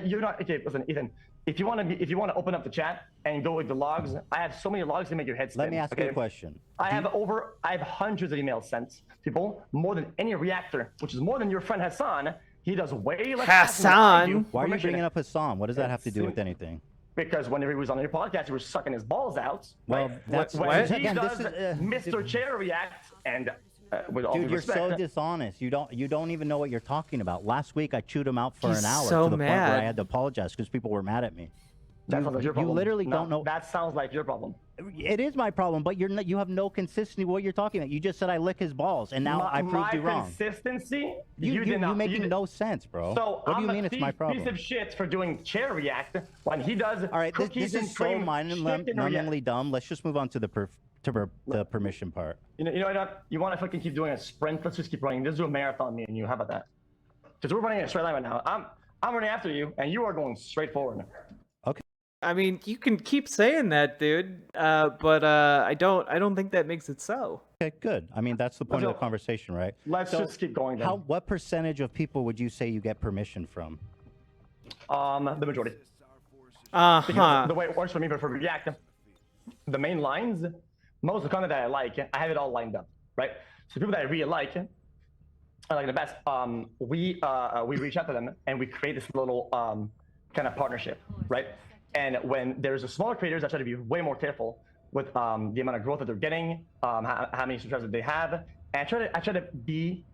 you're not okay. Listen, Ethan. If you want to open up the chat and go with the logs, I have so many logs to make your head spin. Let me ask you a question. I have hundreds of emails sent people, more than any reactor, which is more than your friend Hassan. He does way less. Hassan? Why are you bringing up Hassan? What does that have to do with anything? Because whenever he was on your podcast, he was sucking his balls out. Well, right? that's when what? he Again, this does is, Mr. Chair react, and with all Dude, due you're respect, so dishonest. You don't even know what you're talking about. Last week I chewed him out for He's an hour so to the point where mad. I had to apologize because people were mad at me. that sounds like your problem. You literally No, don't know. That sounds like your problem. It is my problem, but you have no consistency with what you're talking about. You just said I lick his balls, and now I proved you wrong. Consistency? You making no sense, bro. So what do I'm you mean a it's my problem? piece of shit for doing chair react when he does. All right, this cookies and is so cream numbingly chicken react. dumb. Let's just move on to the permission part. You know what? You want to fucking keep doing a sprint? Let's just keep running. Let's do a marathon, me and you. How about that? Because we're running in a straight line right now. I'm running after you, and you are going straight forward. I mean, you can keep saying that, dude, but I don't think that makes it so. Okay, good. I mean, that's the point of the conversation, right? Let's just keep going then. What percentage of people would you say you get permission from? The majority. Uh-huh. The way it works for me, but for React, the main lines, most of the content that I like, I have it all lined up, right? So people that I really like, I like the best. We reach out to them and we create this little kind of partnership, right? And when there's a smaller creators, I try to be way more careful with the amount of growth that they're getting, how many subscribers they have, and I try to be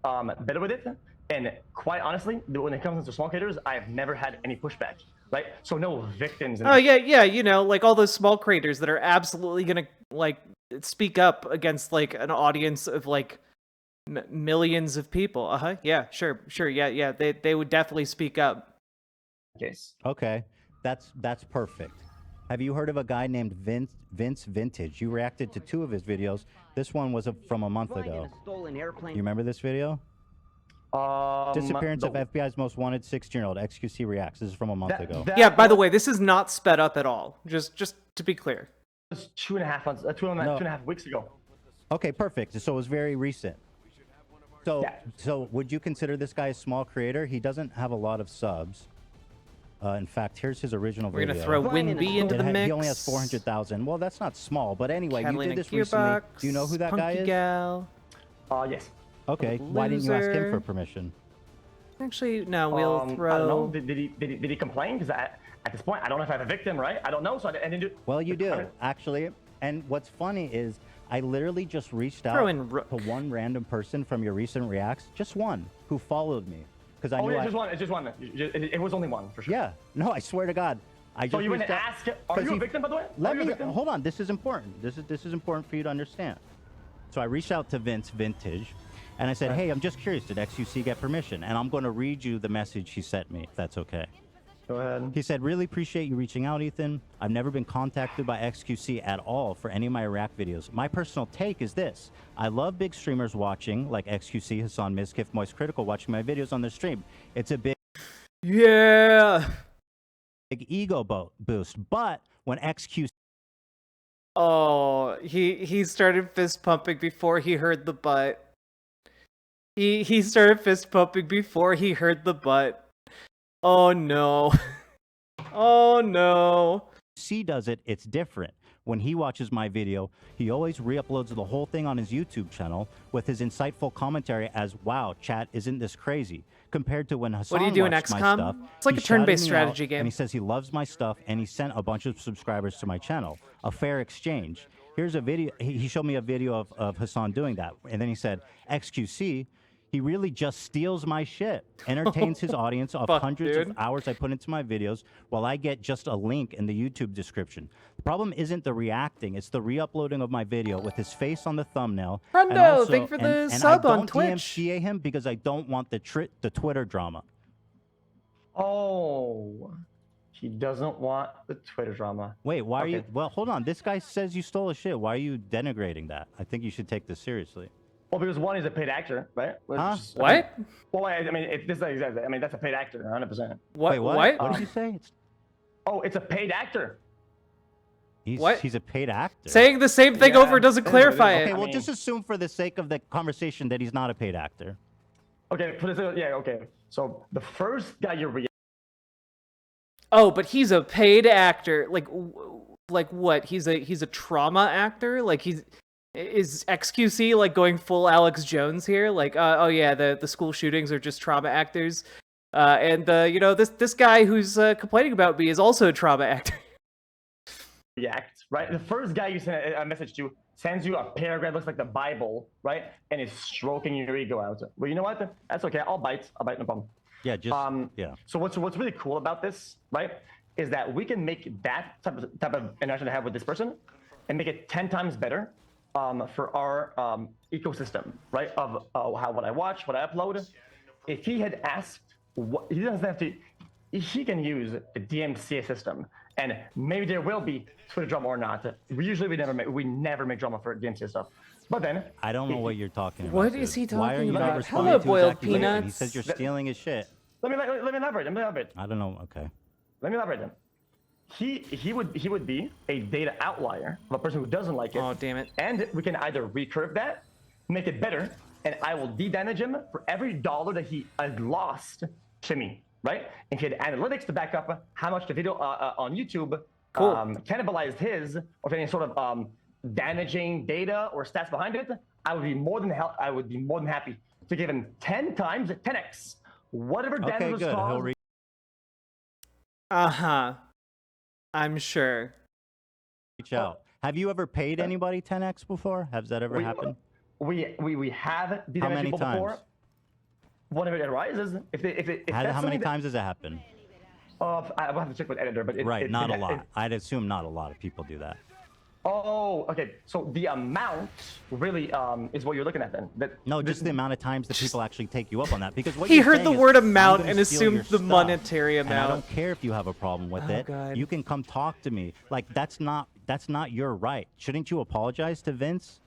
better with it. And quite honestly, when it comes to small creators, I've never had any pushback, right? So no victims. Oh yeah, you know, like all those small creators that are absolutely gonna like speak up against like an audience of like millions of people. Yeah, sure, yeah. They would definitely speak up. Yes. Okay, that's perfect. Have you heard of a guy named Vince Vintage? You reacted to 2 of his videos. This one was from a month ago. You remember this video? Disappearance of FBI's most wanted 16-year-old. xQc reacts. This is from a month ago. Yeah. By the way, this is not sped up at all. Just to be clear. It was 2.5 months, 2.5 weeks ago. Okay, perfect. So it was very recent. So, Yeah. so would you consider this guy a small creator? He doesn't have a lot of subs. In fact, here's his original We're video. gonna throw WinB into the mix. He only has 400,000. Well, that's not small. But anyway, you Catalina did this recently. Gearbox, Do you know who that guy Punky is? Gal. Yes. Okay. Why didn't you ask him Loser. for permission? Actually, no. We'll throw. I don't know. Did he complain? Because at this point, I don't know if I have a victim, right? I don't know, so I didn't do. Well, you do, actually. And what's funny is I literally just reached out Throw in Rook. to one random person from your recent reacts, just one, who followed me. Because I Oh knew yeah, just one. It's just one. It was only one for sure. Yeah. No, I swear to God. I So just you went reached and out- asked? Are you a victim, by the way? Let Are you a me victim? hold on. This is important. This is important for you to understand. So I reached out to Vince Vintage, and I said, "Hey, I'm just curious. Did xQc get permission?" And I'm going to read you the message he sent me, if that's okay. Go ahead. He said, "Really appreciate you reaching out, Ethan. I've never been contacted by xQc at all for any of my React videos. My personal take is this. I love big streamers watching, like xQc, Hassan, Mizkif, Moist Critical, watching my videos on their stream. It's a big ego boost. But when xQc Oh, he started fist pumping before he heard the butt. He started fist pumping before he heard the butt. Oh no. Oh no. C does it, it's different. When he watches my video, he always re-uploads the whole thing on his YouTube channel with his insightful commentary as, wow, chat, isn't this crazy? Compared to when Hassan What do you do in watched my XCOM? stuff, It's like he a turn-based shouted me out, strategy game. And he says he loves my stuff, and he sent a bunch of subscribers to my channel. A fair exchange. Here's a video. He showed me a video of Hassan doing that. And then he said, xQc, he really just steals my shit, entertains his audience of Fuck, hundreds dude. of hours I put into my videos, while I get just a link in the YouTube description. The problem isn't the reacting, it's the re-uploading of my video with his face on the thumbnail. and Rondo, also- thank you for the and sub I on don't Twitch. DMCA him because I don't want the Twitter drama. Oh, he doesn't want the Twitter drama. Wait, why are you? Okay. Well, hold on. This guy says you stole his shit. Why are you denigrating that? I think you should take this seriously. Well, because one is a paid actor, right? Huh? What? Well, I mean, this is exactly. I mean, that's a paid actor, 100%. What? Wait, what? What? What did you say? Oh, it's a paid actor. What? He's a paid actor. Saying the same thing Yeah, over doesn't it is, clarify it is. it. Okay, I well, mean- just assume for the sake of the conversation that he's not a paid actor. Okay, for this, yeah, okay. So the first guy you react. Oh, but he's a paid actor. Like what? He's a trauma actor. Like is xQc like going full Alex Jones here? Like oh yeah, the school shootings are just trauma actors. And you know this guy who's complaining about me is also a trauma actor. React, right? The first guy you send a message to sends you a paragraph looks like the Bible, right? And is stroking your ego out. Well, you know what? That's okay. I'll bite, no problem. Yeah, just yeah. So what's really cool about this, right, is that we can make that type of interaction to have with this person, and make it 10 times better for our ecosystem, right? Of what I watch, what I upload. If he had asked, he doesn't have to. He can use the DMCA system, and maybe there will be Twitter drama or not. Usually we never make drama for DMCA stuff. But then I don't know what you're talking about. What dude. is he Why are talking you not about? responding Hello, to his boiled accusation? He peanuts. says you're stealing his shit. let me elaborate. I don't know. Okay. Let me elaborate then. He would be a data outlier of a person who doesn't like it. Oh damn it. And we can either recurve that, make it better, and I will de-damage him for every dollar that he has lost to me, right? And he had analytics to back up how much the video on YouTube Cool. cannibalized his, or any sort of damaging data or stats behind it. I would be more than happy to give him 10 times 10x whatever damage Okay, was good. He'll caused. I'm sure. reach out. Have you ever paid anybody 10x before? Has that ever happened? We have de-damaged How many people times? before. Whenever it arises, if that's How many something that- times has it happened? I will have to check with editor, but Right, not a lot. I'd assume not a lot of people do that. Oh, okay. So the amount really is what you're looking at then. No, just the amount of times that people actually take you up on that. Because what He you're heard saying the is, word "I'm amount gonna and steal your assumed the stuff, monetary and I amount." don't care if you have a problem with Oh, it. God. You can come talk to me. Like that's not your right. Shouldn't you apologize to Vince?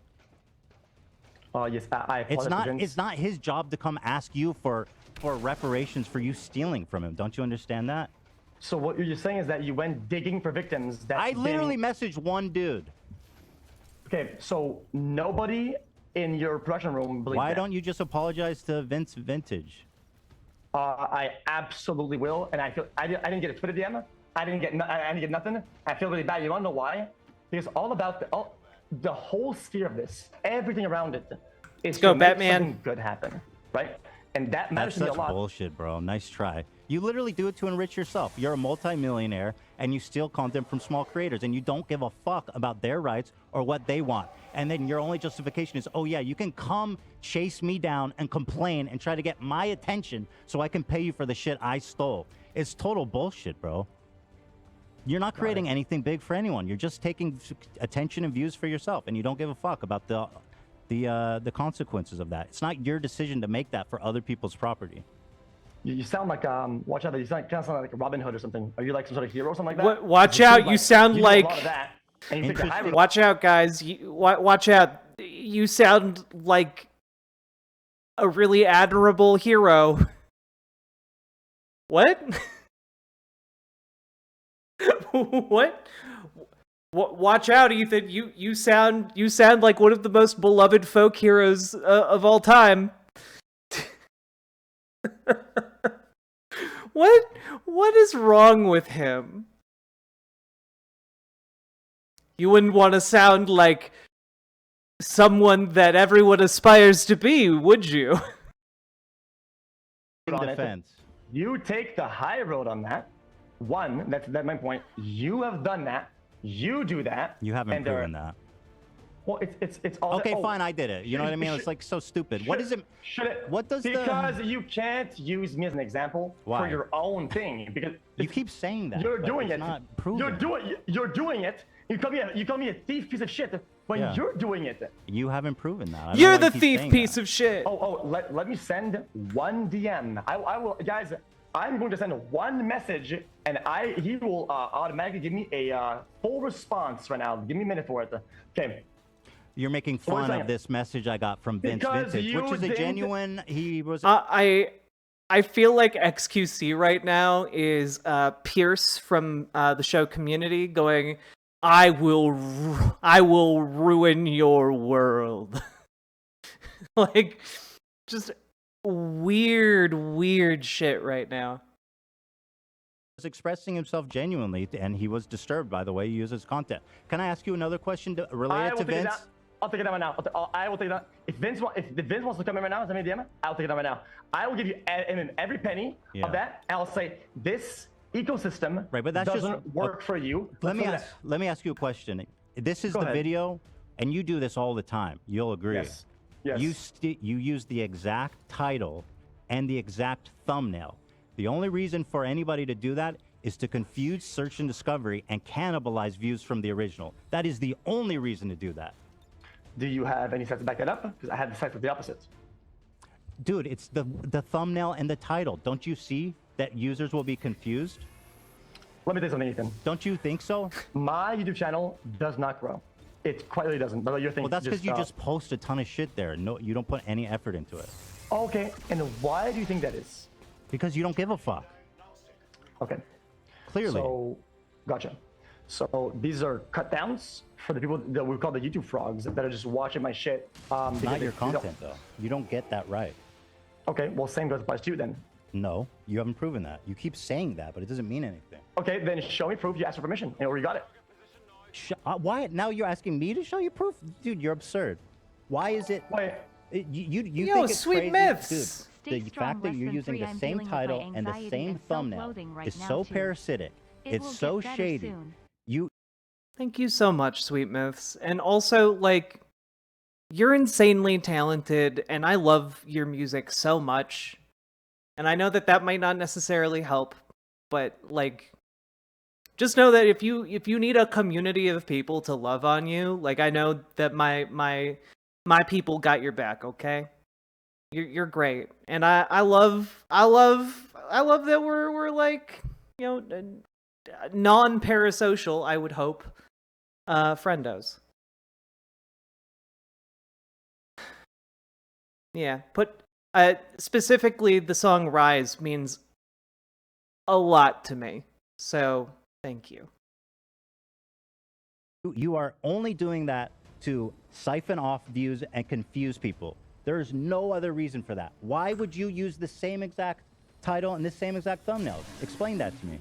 Yes, I apologize. It's not his job to come ask you for reparations for you stealing from him. Don't you understand that? So what you're saying is that you went digging for victims that I literally messaged one dude. Okay, so nobody in your production room believes Why that. don't you just apologize to Vince Vintage? I absolutely will, and I feel I didn't get a Twitter DM. I didn't get nothing. I feel really bad. You wanna know why? Because all about the whole sphere of this, everything around it, is go, to make Batman. something good happen, right? And that matters That's to me a such lot. bullshit, bro. Nice try. You literally do it to enrich yourself. You're a multimillionaire, and you steal content from small creators, and you don't give a fuck about their rights or what they want. And then your only justification is, oh yeah, you can come chase me down and complain and try to get my attention so I can pay you for the shit I stole. It's total bullshit, bro. You're not creating anything big for anyone. You're just taking attention and views for yourself, and you don't give a fuck about the consequences of that. It's not your decision to make that for other people's property. You sound like watch out! You sound like Robin Hood or something. Are you like some sort of hero or something like that? Watch out! You sound you like. Do a lot of that, and you take the high road. Watch out, guys! Watch out! You sound like a really admirable hero. What? What? Watch out, Ethan! You sound like one of the most beloved folk heroes of all time. What is wrong with him? You wouldn't want to sound like someone that everyone aspires to be, would you? In defense. You take the high road on that. One, that's my point. You have done that. You do that. You haven't proven that. Well, it's all. Okay, fine, I did it. You know what I mean? It's like so stupid. What is it? Should it? What does because you can't use me as an example for your own thing because you keep saying that. You're doing it. Not proven. You're doing it. You call me a thief piece of shit when you're doing it. You haven't proven that. You're the thief piece of shit. Let me send one DM. I will, guys. I'm going to send one message, and he will automatically give me a full response right now. Give me a minute for it. Okay. You're making fun of this message I got from Vince Vintage, which is a genuine. He was. I feel like xQc right now is Pierce from the show Community going, I will ruin your world. Like, just weird shit right now. Was expressing himself genuinely, and he was disturbed by the way he uses content. Can I ask you another question related to Vince? I'll take it down right now. I will take it down. If Vince wants to come in right now, send me a DM. I'll take it down right now. I will give you every penny of that, and I'll say this ecosystem but that's doesn't work for you. Let me ask you a question. This is the video, and you do this all the time. You'll agree. Yes. Yes. You use the exact title and the exact thumbnail. The only reason for anybody to do that is to confuse search and discovery and cannibalize views from the original. That is the only reason to do that. Do you have any sites to back that up? Because I have the sites with the opposite. Dude, it's the thumbnail and the title. Don't you see that users will be confused? Let me tell you something, Ethan. Don't you think so? My YouTube channel does not grow. It quite really doesn't. But your thing. Well, that's because you just post a ton of shit there. No, you don't put any effort into it. Okay, and why do you think that is? Because you don't give a fuck. Okay. Clearly. So, gotcha. So these are cut downs for the people that we call the YouTube frogs that are just watching my shit. Not your content though. You don't get that right. Okay, well, same goes applies to you then. No, you haven't proven that. You keep saying that, but it doesn't mean anything. Okay, then show me proof you asked for permission and you got it. Why? Now you're asking me to show you proof? Dude, you're absurd. Why is it? Wait. You Yo, think it's Sweet crazy? Myths. Dude, the fact that you're using the same title and the same thumbnail is so parasitic. It's so shady. Thank you so much, Sweet Myths. And also, like, you're insanely talented, and I love your music so much. And I know that might not necessarily help, but, like, just know that if you need a community of people to love on you, like, I know that my people got your back, okay? You're great. And I love that we're like, you know, non-parasocial, I would hope. Friendos. Yeah, specifically the song Rise means a lot to me. So, thank you. You are only doing that to siphon off views and confuse people. There is no other reason for that. Why would you use the same exact title and the same exact thumbnail? Explain that to me.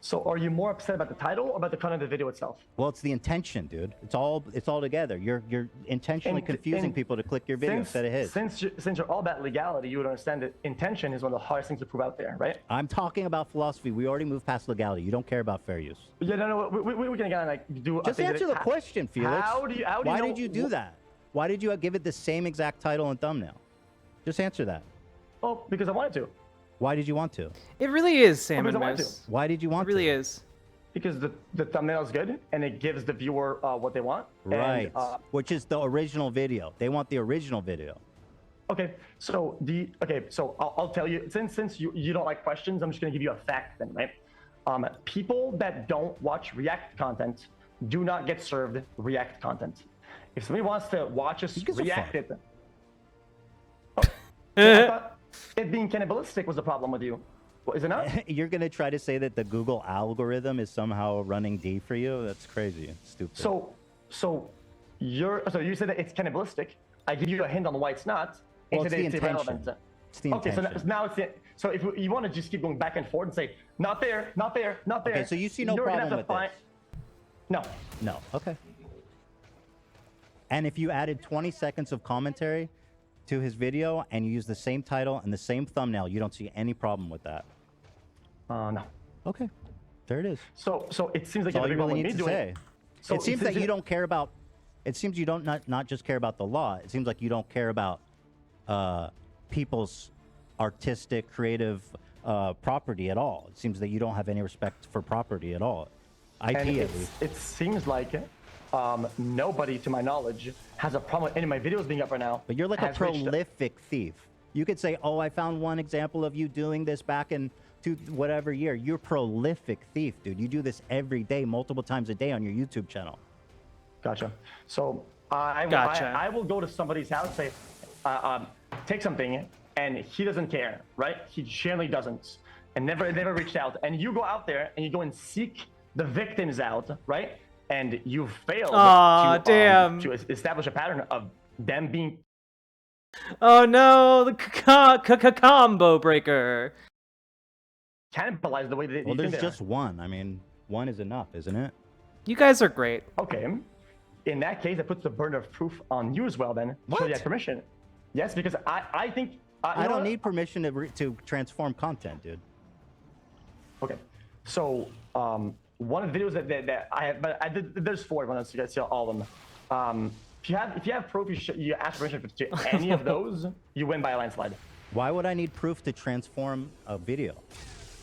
So are you more upset about the title or about the content of the video itself? Well, it's the intention, dude. It's all together. You're intentionally confusing people to click your video instead of his. Since you're all about legality, you would understand that intention is one of the hardest things to prove out there, right? I'm talking about philosophy. We already moved past legality. You don't care about fair use. Yeah, no, we can again like do. Just answer the question, Felix. Why know, did you do that? Why did you give it the same exact title and thumbnail? Just answer that. Oh, because I wanted to. Why did you want to? It really is Salmon Because I wanted Moose. Why did you want to? It really is. Because the thumbnail is good and it gives the viewer what they want. Right. And, which is the original video. They want the original video. Okay. So I'll tell you, since you don't like questions, I'm just gonna give you a fact then, right? People that don't watch React content do not get served React content. If somebody wants to watch us react it, I thought it being cannibalistic was the problem with you. Well, is it not? You're going to try to say that the Google algorithm is somehow running D for you? That's crazy. It's stupid. So you said that it's cannibalistic. I give you a hint on why it's not. Well, it's the it's intention. irrelevant. It's the intention. Okay, so now it's it. So if you want to just keep going back and forth and say, not there, not there, not there. Okay, so you see no you're gonna problem have to with this? No. No. Okay. And if you added 20 seconds of commentary to his video and you use the same title and the same thumbnail, you don't see any problem with that? No. Okay. There it is. So it seems like That's all you really me need to doing say. So it seems that you don't care about. It seems you don't not just care about the law. It seems like you don't care about people's artistic, creative property at all. It seems that you don't have any respect for property at all. IP at least. It seems like nobody, to my knowledge, has a problem with any of my videos being up right now. But you're like a prolific thief. You could say, "Oh, I found one example of you doing this back in whatever year." You're prolific thief, dude. You do this every day, multiple times a day on your YouTube channel. Gotcha. So I will go to somebody's house, say, take something, and he doesn't care, right? He generally doesn't, and never reached out. And you go out there and you go and seek the victims out, right? And you failed to establish a pattern of them being. Oh no, the combo breaker. Cannibalize the way that well, there's just one. I mean, one is enough, isn't it? You guys are great. Okay. In that case, it puts the burden of proof on you as well. Then, should you have permission? Yes, because I think I don't need permission to transform content, dude. Okay, so one of the videos that I have, but there's 4 of them, so you guys see all of them. If you have proof, you ask permission to any of those, you win by a landslide. Why would I need proof to transform a video?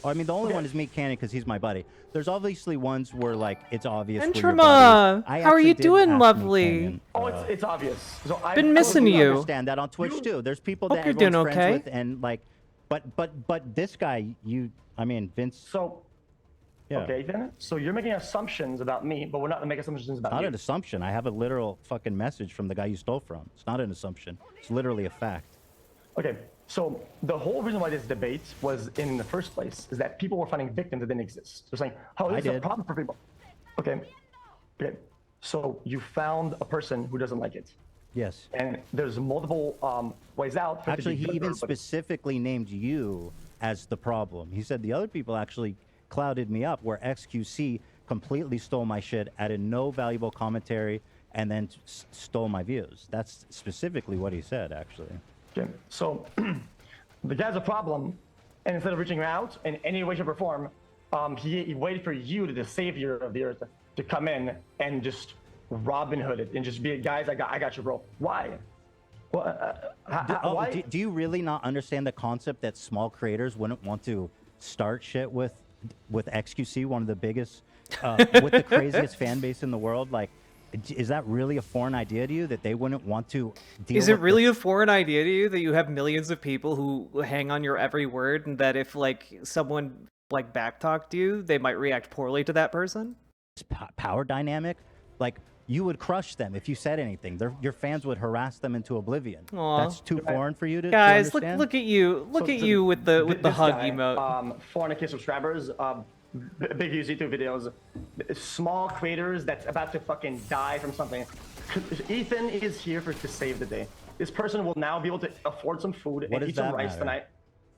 I mean, the only one is Meat Cannon because he's my buddy. There's obviously ones where like it's obvious. Entrama, how are you doing, lovely? Oh, it's obvious. So been missing you. Understand that on Twitch too. There's people that you're doing everyone's okay. friends with, and like, but this guy, I mean, Vince. So. Yeah. Okay, then. So you're making assumptions about me, but we're not making assumptions about you. Not an assumption. I have a literal fucking message from the guy you stole from. It's not an assumption. It's literally a fact. Okay, so the whole reason why this debate was in the first place is that people were finding victims that didn't exist. They're saying, "Oh, this is a problem for people." Okay. So you found a person who doesn't like it. Yes. And there's multiple ways out. Actually, he even specifically named you as the problem. He said the other people actually clouded me up, where xQc completely stole my shit, added no valuable commentary, and then stole my views. That's specifically what he said, actually. Okay, so the guy's a problem, and instead of reaching out in any way, shape, or form, he waited for you, the savior of the earth, to come in and just Robin Hood it and just be, guys, I got you, bro. Why? Well, why? Do you really not understand the concept that small creators wouldn't want to start shit with xQc, one of the biggest, with the craziest fan base in the world? Like, is that really a foreign idea to you that they wouldn't want to deal Is it really a foreign idea to you that you have millions of people who hang on your every word, and that if like someone like backtalked you, they might react poorly to that person? Power dynamic, like you would crush them if you said anything. Your fans would harass them into oblivion. Aww. That's too foreign for you to guys. understand? Look at you! Look at you with the hug emote. 400K subscribers, big YouTube videos, small creators that's about to fucking die from something. Ethan is here to save the day. This person will now be able to afford some food What and does eat some that rice matter? tonight.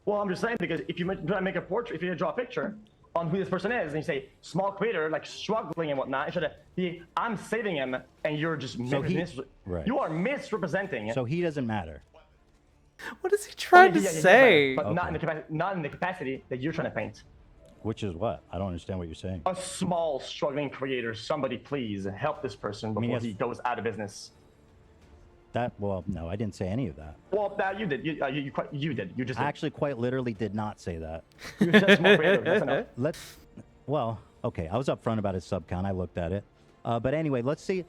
Well, I'm just saying, because if you try to make a portrait, if you draw a picture on who this person is, and you say small creator, like struggling and whatnot, instead of I'm saving him, and you're just right. you are misrepresenting. So he doesn't matter. What is he trying to Yeah, say? but not in the capacity that you're trying to paint. Which is what? I don't understand what you're saying. A small struggling creator. Somebody please help this person before he goes out of business. Well, no, I didn't say any of that. Well, you did. You did. You just I actually quite literally did not say that. You said small creator. That's enough. Well, okay, I was upfront about his sub count. I looked at it. But anyway, let's see.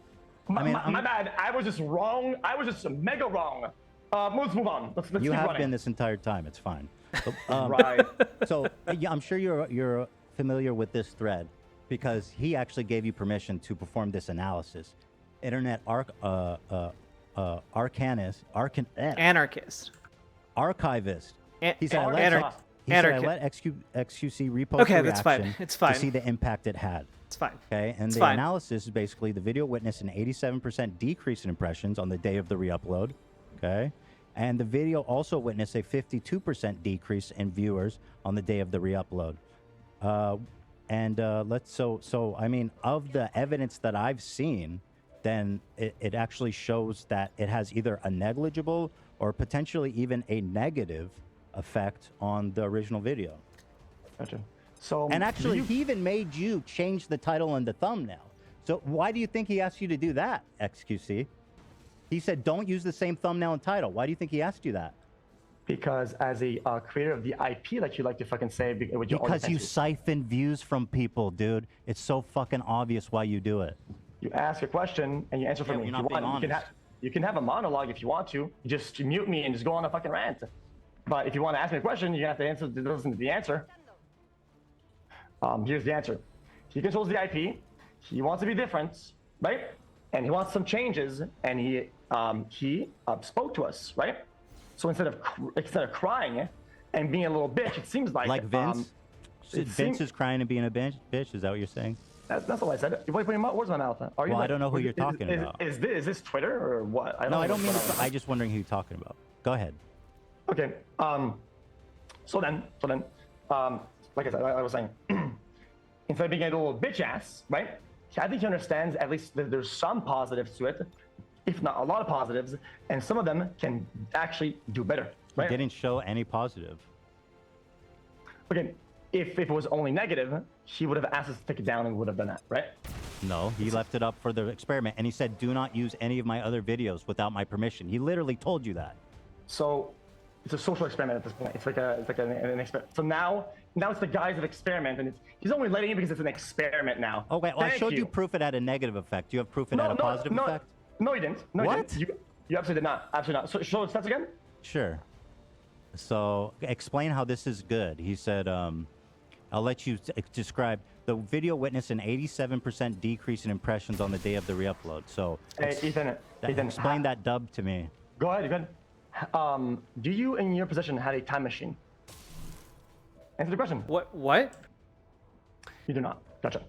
My bad. I was just wrong. I was just mega wrong. Let's move on. Let's You keep have running. been this entire time. It's fine. Right. So yeah, I'm sure you're familiar with this thread because he actually gave you permission to perform this analysis. Internet archivist. He said, I let xQc repost Okay, the that's fine. reaction It's fine. to see the impact it had. It's fine. Okay, and It's the fine. analysis is basically the video witnessed an 87% decrease in impressions on the day of the re-upload. Okay, and the video also witnessed a 52% decrease in viewers on the day of the re-upload. So I mean, of the evidence that I've seen, then it actually shows that it has either a negligible or potentially even a negative effect on the original video. Gotcha. So, and actually, he even made you change the title and the thumbnail. So why do you think he asked you to do that, xQc? He said, don't use the same thumbnail and title. Why do you think he asked you that? Because as a creator of the IP, like you like to fucking say, with your Because you siphon views from people, dude. It's so fucking obvious why you do it. You ask a question and you answer for me. You're not being honest. You can have a monologue if you want to. You just mute me and just go on a fucking rant. But if you want to ask me a question, you have to listen to the answer. Here's the answer. He controls the IP. He wants to be different, right? And he wants some changes. And he spoke to us, right? So instead of crying and being a little bitch, it seems like Vince. Vince is crying and being a bitch. Is that what you're saying? That's not what I said. You're putting words in my mouth. Are you I don't know who you're talking about. Is this Twitter or what? I don't mean. I'm just wondering who you're talking about. Go ahead. Okay. So then, like I said, I was saying, instead of being a little bitch ass, right? I think he understands at least that there's some positives to it, if not a lot of positives, and some of them can actually do better. Right? He didn't show any positive. Okay. If it was only negative, he would have asked us to take it down and would have done that, right? No, he left it up for the experiment, and he said, "Do not use any of my other videos without my permission." He literally told you that. So it's a social experiment at this point. It's like an experiment. So now it's the guise of experiment, and he's only letting it because it's an experiment now. Okay, well, I showed you proof it had a negative effect. Do you have proof it had a positive effect? No, you didn't. No, what? You absolutely did not. Absolutely not. So show the stats again. Sure. So explain how this is good. He said, I'll let you describe. The video witnessed an 87% decrease in impressions on the day of the re-upload. So, hey, Ethan, explain that dub to me. Go ahead. Do you, in your position, had a time machine? Answer the question. What? You do not. Gotcha.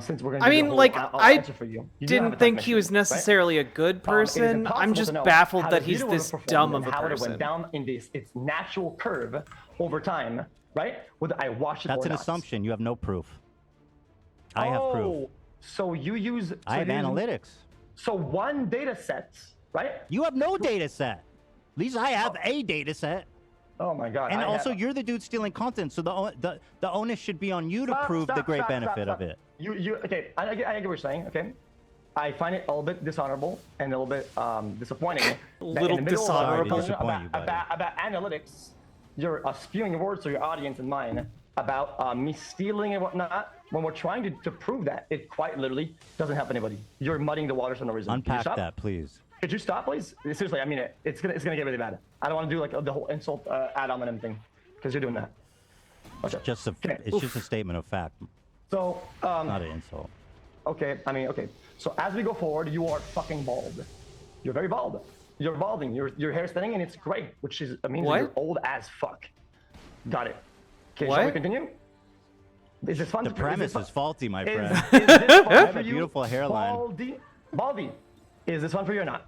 Since we're gonna. I mean, like, I answer for you. didn't think he was necessarily a good person. I'm just baffled that he's this dumb of a person. How it went down in its natural curve over time, right? Whether I watched it That's or an not. assumption. You have no proof. I have proof. So you use. I have analytics. So one data set, right? You have no data set. At least I have a data set. Oh my god! And also, you're the dude stealing content, so the onus should be on you to prove the great benefit of it. Okay? I get what you're saying. Okay, I find it a little bit dishonorable and a little bit disappointing. A little dishonorable. About analytics, you're spewing words to your audience and mine about me stealing and whatnot. When we're trying to prove that, it quite literally doesn't help anybody. You're muddying the waters for no reason. Unpack that, please. Could you stop, please? Seriously, I mean it. It's gonna get really bad. I don't want to do like the whole insult add-on and everything, because you're doing that. Okay. It's just a statement of fact. So not an insult. Okay, I mean okay. So as we go forward, you are fucking bald. You're very bald. You're balding. Your hair's thinning and it's gray, which means that you're old as fuck. Got it. Okay, shall we continue? Is this fun? The premise is faulty, my friend. Is this fun I have for a you? beautiful hairline. Baldy. Is this one for you or not?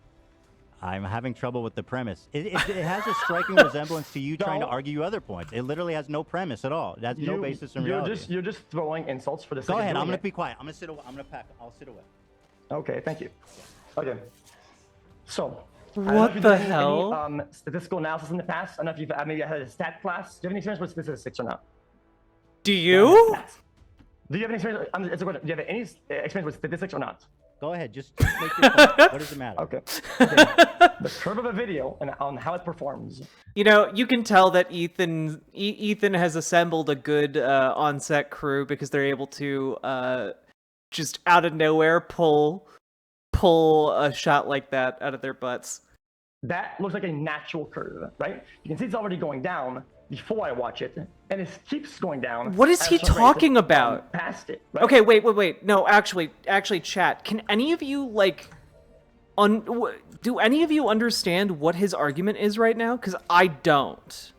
I'm having trouble with the premise. It has a striking resemblance to you trying to argue other points. It literally has no premise at all. It has no basis in reality. You're just throwing insults for the sake Go of ahead. doing I'm going it. to be quiet. I'm going to sit away. I'm going to pack. I'll sit away. Okay, thank you. Okay. So, What the hell? Any, statistical analysis in the past? I don't know if you've maybe had a stat class. Do you have any experience with statistics or not? Do you? Do you have any experience? It's a question. Do you have any experience with statistics or not? Go ahead. Just make your point. What does it matter? Okay. The curve of a video and on how it performs. You know, you can tell that Ethan has assembled a good on-set crew because they're able to just out of nowhere pull a shot like that out of their butts. That looks like a natural curve, right? You can see it's already going down before I watch it, and it keeps going down. What is he talking about? Past it. Right? Okay, wait. No, actually, chat. Can any of you do any of you understand what his argument is right now? Because I don't.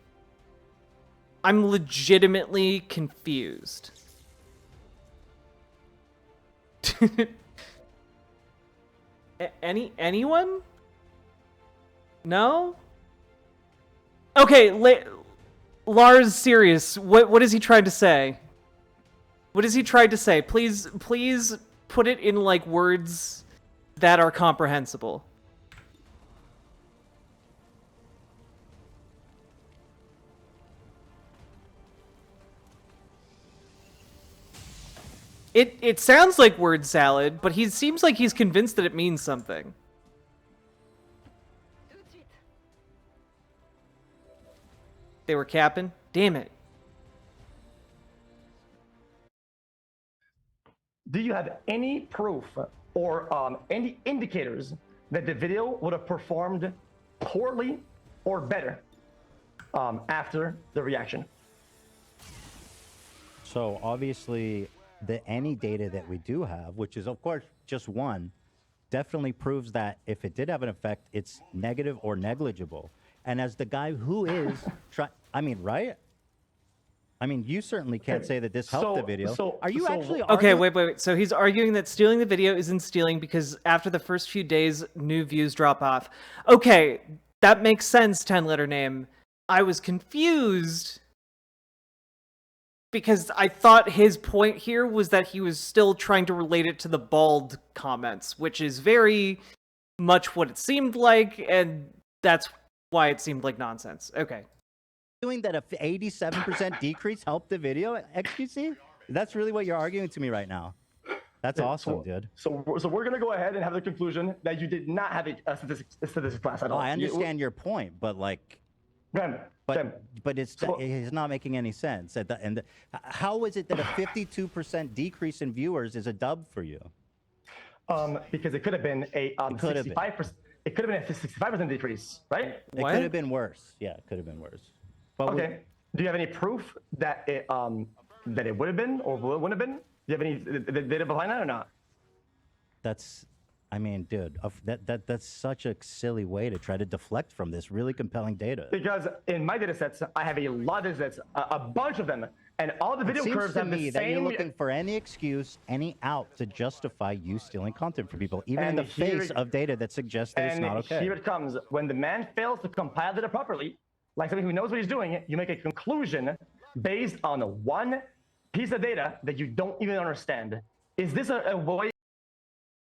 I'm legitimately confused. Anyone? No? Okay, Lars, serious. What is he trying to say? What is he trying to say? Please put it in like words that are comprehensible. It sounds like word salad, but he seems like he's convinced that it means something. They were capping? Damn it. Do you have any proof or any indicators that the video would have performed poorly or better after the reaction? So obviously, any data that we do have, which is of course just one, definitely proves that if it did have an effect, it's negative or negligible. And as the guy who is I mean, right? I mean, you certainly can't say that this helped the video. Are you actually Okay, arguing? wait. So he's arguing that stealing the video isn't stealing because after the first few days, new views drop off. Okay, that makes sense, 10-letter name. I was confused because I thought his point here was that he was still trying to relate it to the bald comments, which is very much what it seemed like, and that's why it seemed like nonsense. Okay. Doing that a 87% decrease helped the video, xQc? That's really what you're arguing to me right now. That's awesome, dude. So we're gonna go ahead and have the conclusion that you did not have a statistics class at all. I understand your point, but like, but it's not making any sense. How is it that a 52% decrease in viewers is a dub for you? Because it could have been a 65%. It could have been a 65% decrease, right? It could have been worse. Yeah, it could have been worse. But okay. Do you have any proof that it would have been or wouldn't have been? Do you have any data behind that or not? I mean, dude, that's such a silly way to try to deflect from this really compelling data. Because in my data sets, I have a lot of data sets, a bunch of them, and all the video curves have the same. It seems to me that you're looking for any excuse, any out to justify you stealing content from people, even in the face of data that suggests that it's not okay. And here it comes. When the man fails to compile data properly, like somebody who knows what he's doing, you make a conclusion based on one piece of data that you don't even understand. Is this a way?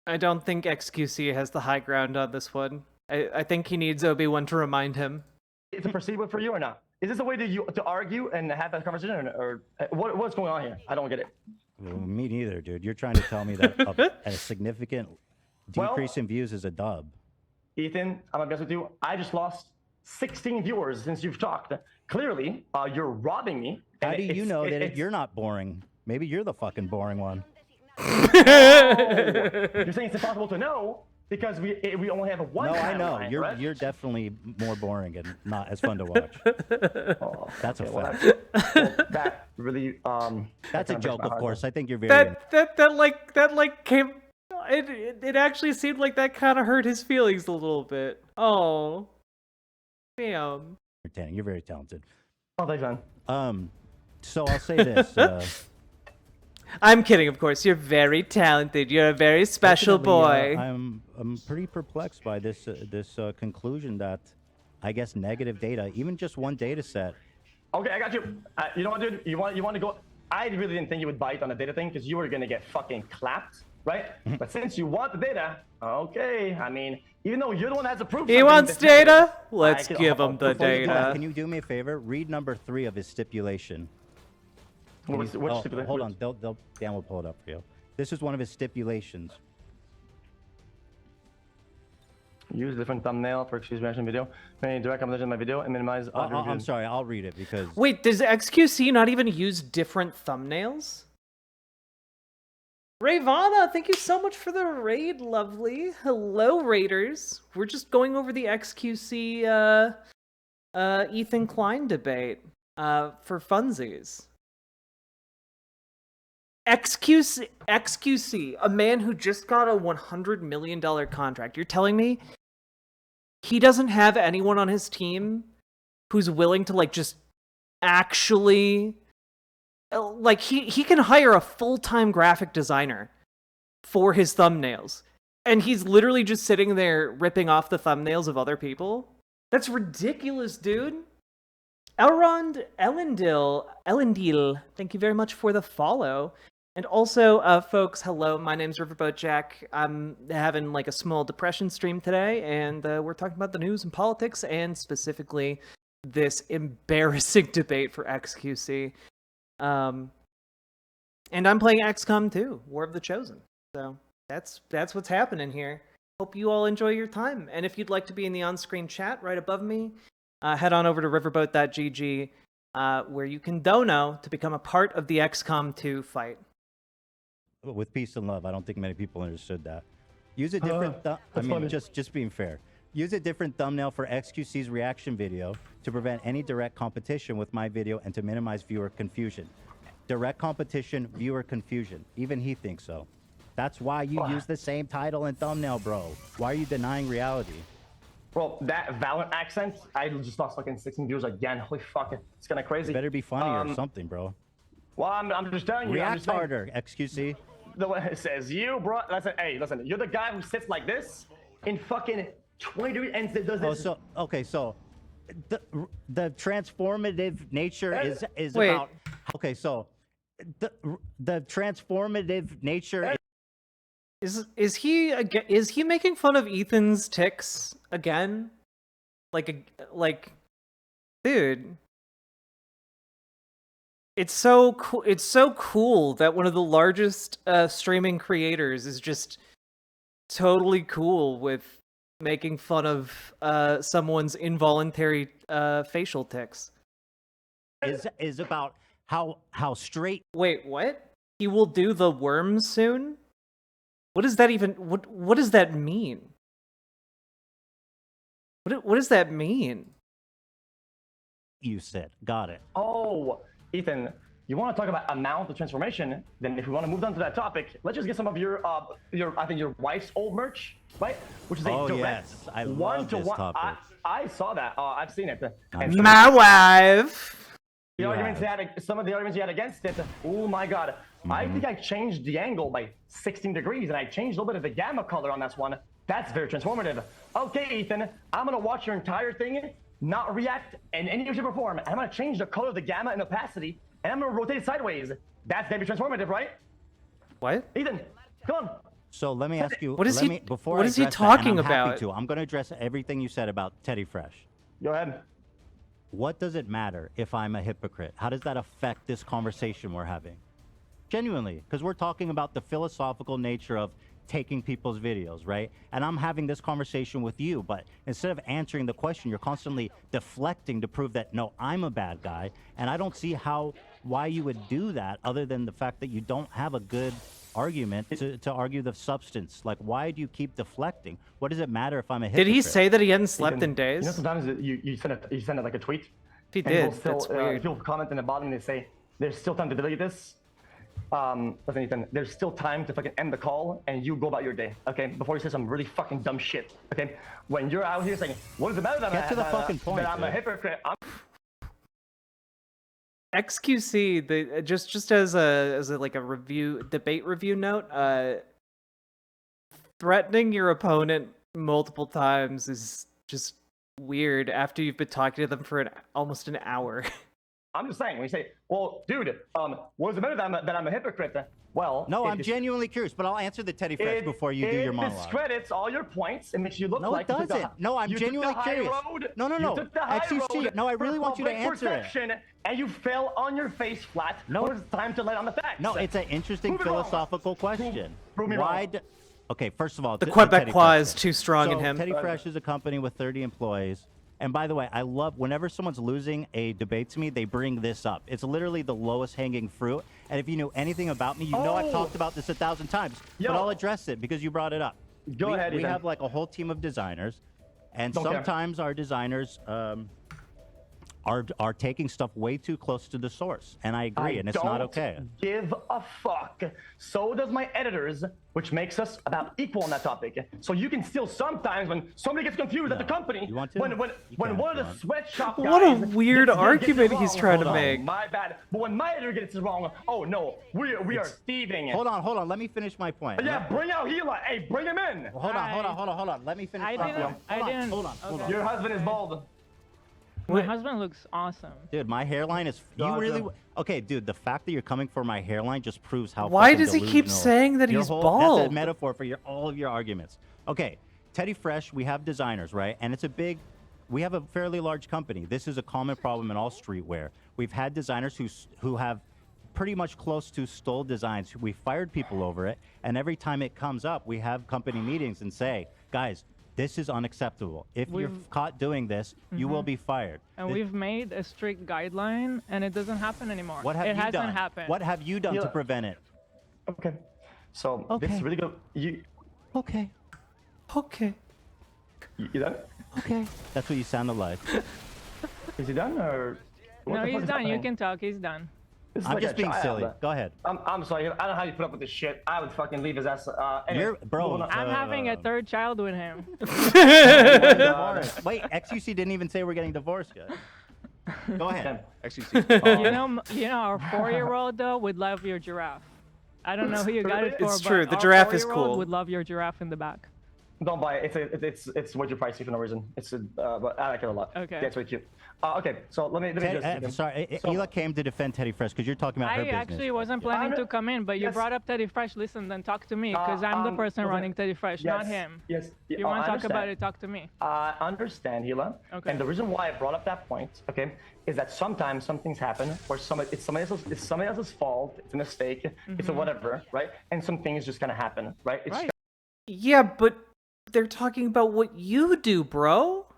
I don't think xQc has the high ground on this one. I think he needs Obi-Wan to remind him. To proceed with for you or not? Is this a way to argue and have that conversation, or what's going on here? I don't get it. Well, me neither, dude. You're trying to tell me that a significant decrease in views is a dub. Ethan, I'm gonna be honest with you. I just lost 16 viewers since you've talked. Clearly, you're robbing me. How do you know that you're not boring? Maybe you're the fucking boring one. You're saying it's impossible to know because we only have one. No, I know. Line, you're definitely more boring and not as fun to watch. That's a fact. That really That's a joke, of course. I think you're very that came. It actually seemed like that kind of hurt his feelings a little bit. Oh, damn. You're very talented. Oh, thanks, man. So I'll say this. I'm kidding, of course. You're very talented. You're a very special Ultimately, boy. I'm pretty perplexed by this conclusion that I guess negative data, even just one data set. Okay, I got you. You know what, dude? You want to go? I really didn't think you would bite on the data thing because you were gonna get fucking clapped, right? But since you want the data, okay. I mean, even though you're the one that has to prove. He wants data. Let's give him the data. Can you do me a favor? Read number 3 of his stipulation. Which stipulation? Hold on, Dan will pull it up for you. This is one of his stipulations. Use different thumbnail for XQC reaction video. Make direct competition in my video and minimize. I'm sorry, I'll read it because. Wait, does XQC not even use different thumbnails? Ravana, thank you so much for the raid, lovely. Hello, raiders. We're just going over the XQC Ethan Klein debate for funsies. XQC, a man who just got a $100 million contract. You're telling me he doesn't have anyone on his team who's willing to, like, just actually... Like, he can hire a full-time graphic designer for his thumbnails. And he's literally just sitting there ripping off the thumbnails of other people? That's ridiculous, dude. Elrond Elendil, thank you very much for the follow. And also, folks, hello, my name's Riverboat Jack. I'm having like a small depression stream today, and we're talking about the news and politics, and specifically this embarrassing debate for XQC. And I'm playing XCOM 2, War of the Chosen. So that's what's happening here. Hope you all enjoy your time. And if you'd like to be in the on-screen chat right above me, head on over to riverboat.gg, where you can dono to become a part of the XCOM 2 fight. With peace and love. I don't think many people understood that. Use a different. Just being fair. Use a different thumbnail for XQC's reaction video to prevent any direct competition with my video and to minimize viewer confusion. Direct competition, viewer confusion. Even he thinks so. That's why you use the same title and thumbnail, bro. Why are you denying reality? Bro, that Valorant accent, I just lost fucking 16 viewers again. Holy fuck, it's kind of crazy. It better be funny or something, bro. Well, I'm just telling you. React harder, XQC. The way it says you, bro. Hey, listen, you're the guy who sits like this in fucking 20 degrees and does this. So the transformative nature is Wait. about. Okay, so the transformative nature. Is he making fun of Ethan's tics again? Like, dude. It's so cool that one of the largest streaming creators is just totally cool with making fun of someone's involuntary facial tics. Is about how straight. Wait, what? He will do the worms soon? What does that even? What does that mean? What does that mean? You said, got it. Oh, Ethan, you want to talk about amount of transformation? Then if we want to move on to that topic, let's just get some of your I think your wife's old merch, right? Which is a direct yes. I love this topic. I saw that. I've seen it. My wife. The arguments he had, some of the arguments he had against it. Oh my god. I think I changed the angle by 16 degrees, and I changed a little bit of the gamma color on this one. That's very transformative. Okay, Ethan, I'm gonna watch your entire thing, not react in any way, shape, or form. And I'm gonna change the color of the gamma and opacity, and I'm gonna rotate it sideways. That's gonna be transformative, right? What? Ethan, come on. So let me ask you. What is he? Before What I is he address that, talking and I'm happy about? to, I'm going to address everything you said about Teddy Fresh. Go ahead. What does it matter if I'm a hypocrite? How does that affect this conversation we're having? Genuinely, because we're talking about the philosophical nature of taking people's videos, right? And I'm having this conversation with you, but instead of answering the question, you're constantly deflecting to prove that, no, I'm a bad guy. And I don't see why you would do that other than the fact that you don't have a good argument to argue the substance. Like, why do you keep deflecting? What does it matter if I'm a hypocrite? Did he say that he hadn't slept in days? You know, sometimes you send it like a tweet. If he did, That's weird. People comment in the bottom and they say, there's still time to delete this. Listen, Ethan, there's still time to fucking end the call and you go about your day, okay? Before you say some really fucking dumb shit, okay? When you're out here saying, what is the matter that Get to the fucking point, I'm a hypocrite? XQC, the just as a like a debate review note, threatening your opponent multiple times is just weird after you've been talking to them for almost an hour. I'm just saying, when you say, well, dude, what does it matter that I'm a hypocrite? Well, No, I'm genuinely curious, but I'll answer the Teddy Fresh before you do your monologue. It discredits all your points. It makes you look like No, it doesn't. No, I'm genuinely curious. No. You took the high xQc. road No, I really want you to answer it. And you fell on your face flat. No, it's time to lay on the facts. No, it's an interesting philosophical question. Prove me wrong. Okay, first of all, the Quebecois is too strong in him. Teddy Fresh is a company with 30 employees. And by the way, I love whenever someone's losing a debate to me, they bring this up. It's literally the lowest hanging fruit. And if you know anything about me, you know I've talked about this 1,000 times. But I'll address it because you brought it up. Go ahead. We have like a whole team of designers, and sometimes our designers are taking stuff way too close to the source. And I agree, and it's not okay. Give a fuck. So does my editors, which makes us about equal on that topic. So you can still sometimes, when somebody gets confused at the company, when one of the sweatshop guys, what a weird argument he's trying to make. My bad. But when my editor gets it wrong, oh no, we are thieving. Hold on. Let me finish my point. Yeah, bring out Gila. Hey, bring him in. Hold on. Let me finish my point. Hold on. Your husband is bald. My husband looks awesome. Dude, my hairline is... You really... Okay, dude, the fact that you're coming for my hairline just proves how Why does he keep saying that he's bald? That's a metaphor for all of your arguments. Okay, Teddy Fresh, we have designers, right? And it's a big... We have a fairly large company. This is a common problem in all streetwear. We've had designers who have pretty much close to stole designs. We fired people over it, and every time it comes up, we have company meetings and say, guys, this is unacceptable. If you're caught doing this, you will be fired. And we've made a strict guideline, and it doesn't happen anymore. What have it you hasn't done? happened. What have you done to prevent it? Okay. So this is really good. Okay. You done? Okay. That's what you sounded like. Is he done or? No, he's done. You can talk. He's done. I'm just being silly. Go ahead. I'm sorry. I don't know how you put up with this shit. I would fucking leave his ass. Anyway, bro. I'm having a third child with him. Wait, xQc didn't even say we're getting divorced yet. Go ahead. xQc. You know, our 4-year-old though would love your giraffe. I don't know who you got it for, it's true. But the our giraffe is 4-year-old cool. Would love your giraffe in the back. Don't buy it. It's way too pricey for no reason. But I like it a lot. Okay. Yeah, it's really cute. Okay, so let me just. Sorry, Hila came to defend Teddy Fresh because you're talking about her business. I actually wasn't planning to come in, but you brought up Teddy Fresh. Listen, then talk to me because I'm the person running Teddy Fresh, not him. Yes. If you want to talk about it, talk to me. I understand, Hila. Okay. And the reason why I brought up that point, okay, is that sometimes some things happen where it's somebody else's fault. It's a mistake. It's a whatever, right? And some things just kind of happen, right? Yeah, but they're talking about what you do, bro.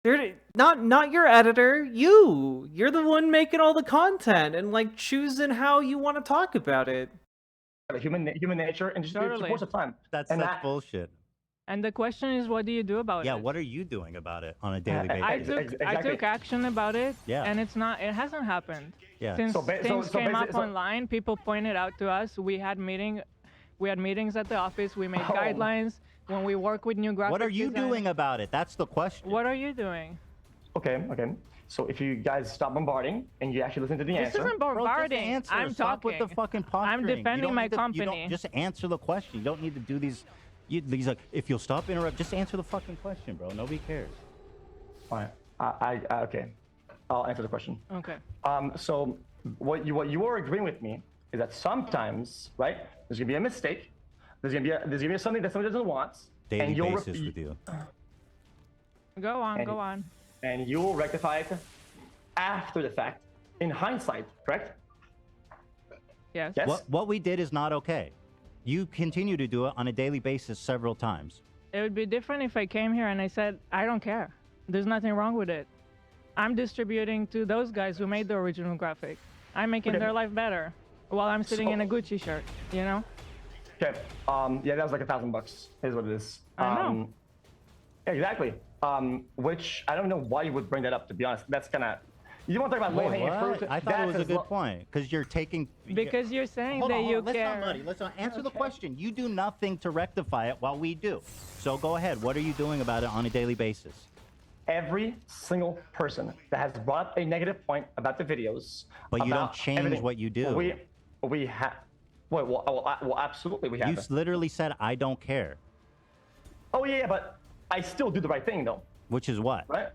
They're not your editor. You're the one making all the content and like choosing how you want to talk about it. Human nature and just the course of time. That's bullshit. And the question is, what do you do about it? Yeah, what are you doing about it on a daily basis? I took action about it. Yeah. And it hasn't happened. Yeah. Since things came up online, people pointed out to us. We had meetings at the office. We made guidelines. When we work with new graphic What are you doing about it? That's the question. What are you doing? Okay. So if you guys stop bombarding and you actually listen to the answer. This isn't bombarding. I'm Stop talking. with the fucking posturing. I'm defending my company. You don't just answer the question. You don't need to do these like, if you'll stop interrupt, just answer the fucking question, bro. Nobody cares. All right. Okay. I'll answer the question. Okay. So what you are agreeing with me is that sometimes, right, there's gonna be a mistake. There's gonna be something that somebody doesn't want. Daily basis with you. Go on. And you will rectify it after the fact, in hindsight, correct? Yes. What we did is not okay. You continue to do it on a daily basis several times. It would be different if I came here and I said, I don't care. There's nothing wrong with it. I'm distributing to those guys who made the original graphic. I'm making their life better while I'm sitting in a Gucci shirt, you know? Okay. Yeah, that was like $1,000 is what it is. I know. Exactly. Which I don't know why you would bring that up, to be honest. That's kind of... You want to talk about low-hanging fruit? I thought it was a good point, because you're taking... Because you're saying that you care. Let's not answer the question. You do nothing to rectify it while we do. So go ahead. What are you doing about it on a daily basis? every single person that has brought up a negative point about the videos. But you don't about change everything, what you do. We have. Well, absolutely, we have. You literally said, I don't care. Oh, yeah, but I still do the right thing, though. Which is what? Right?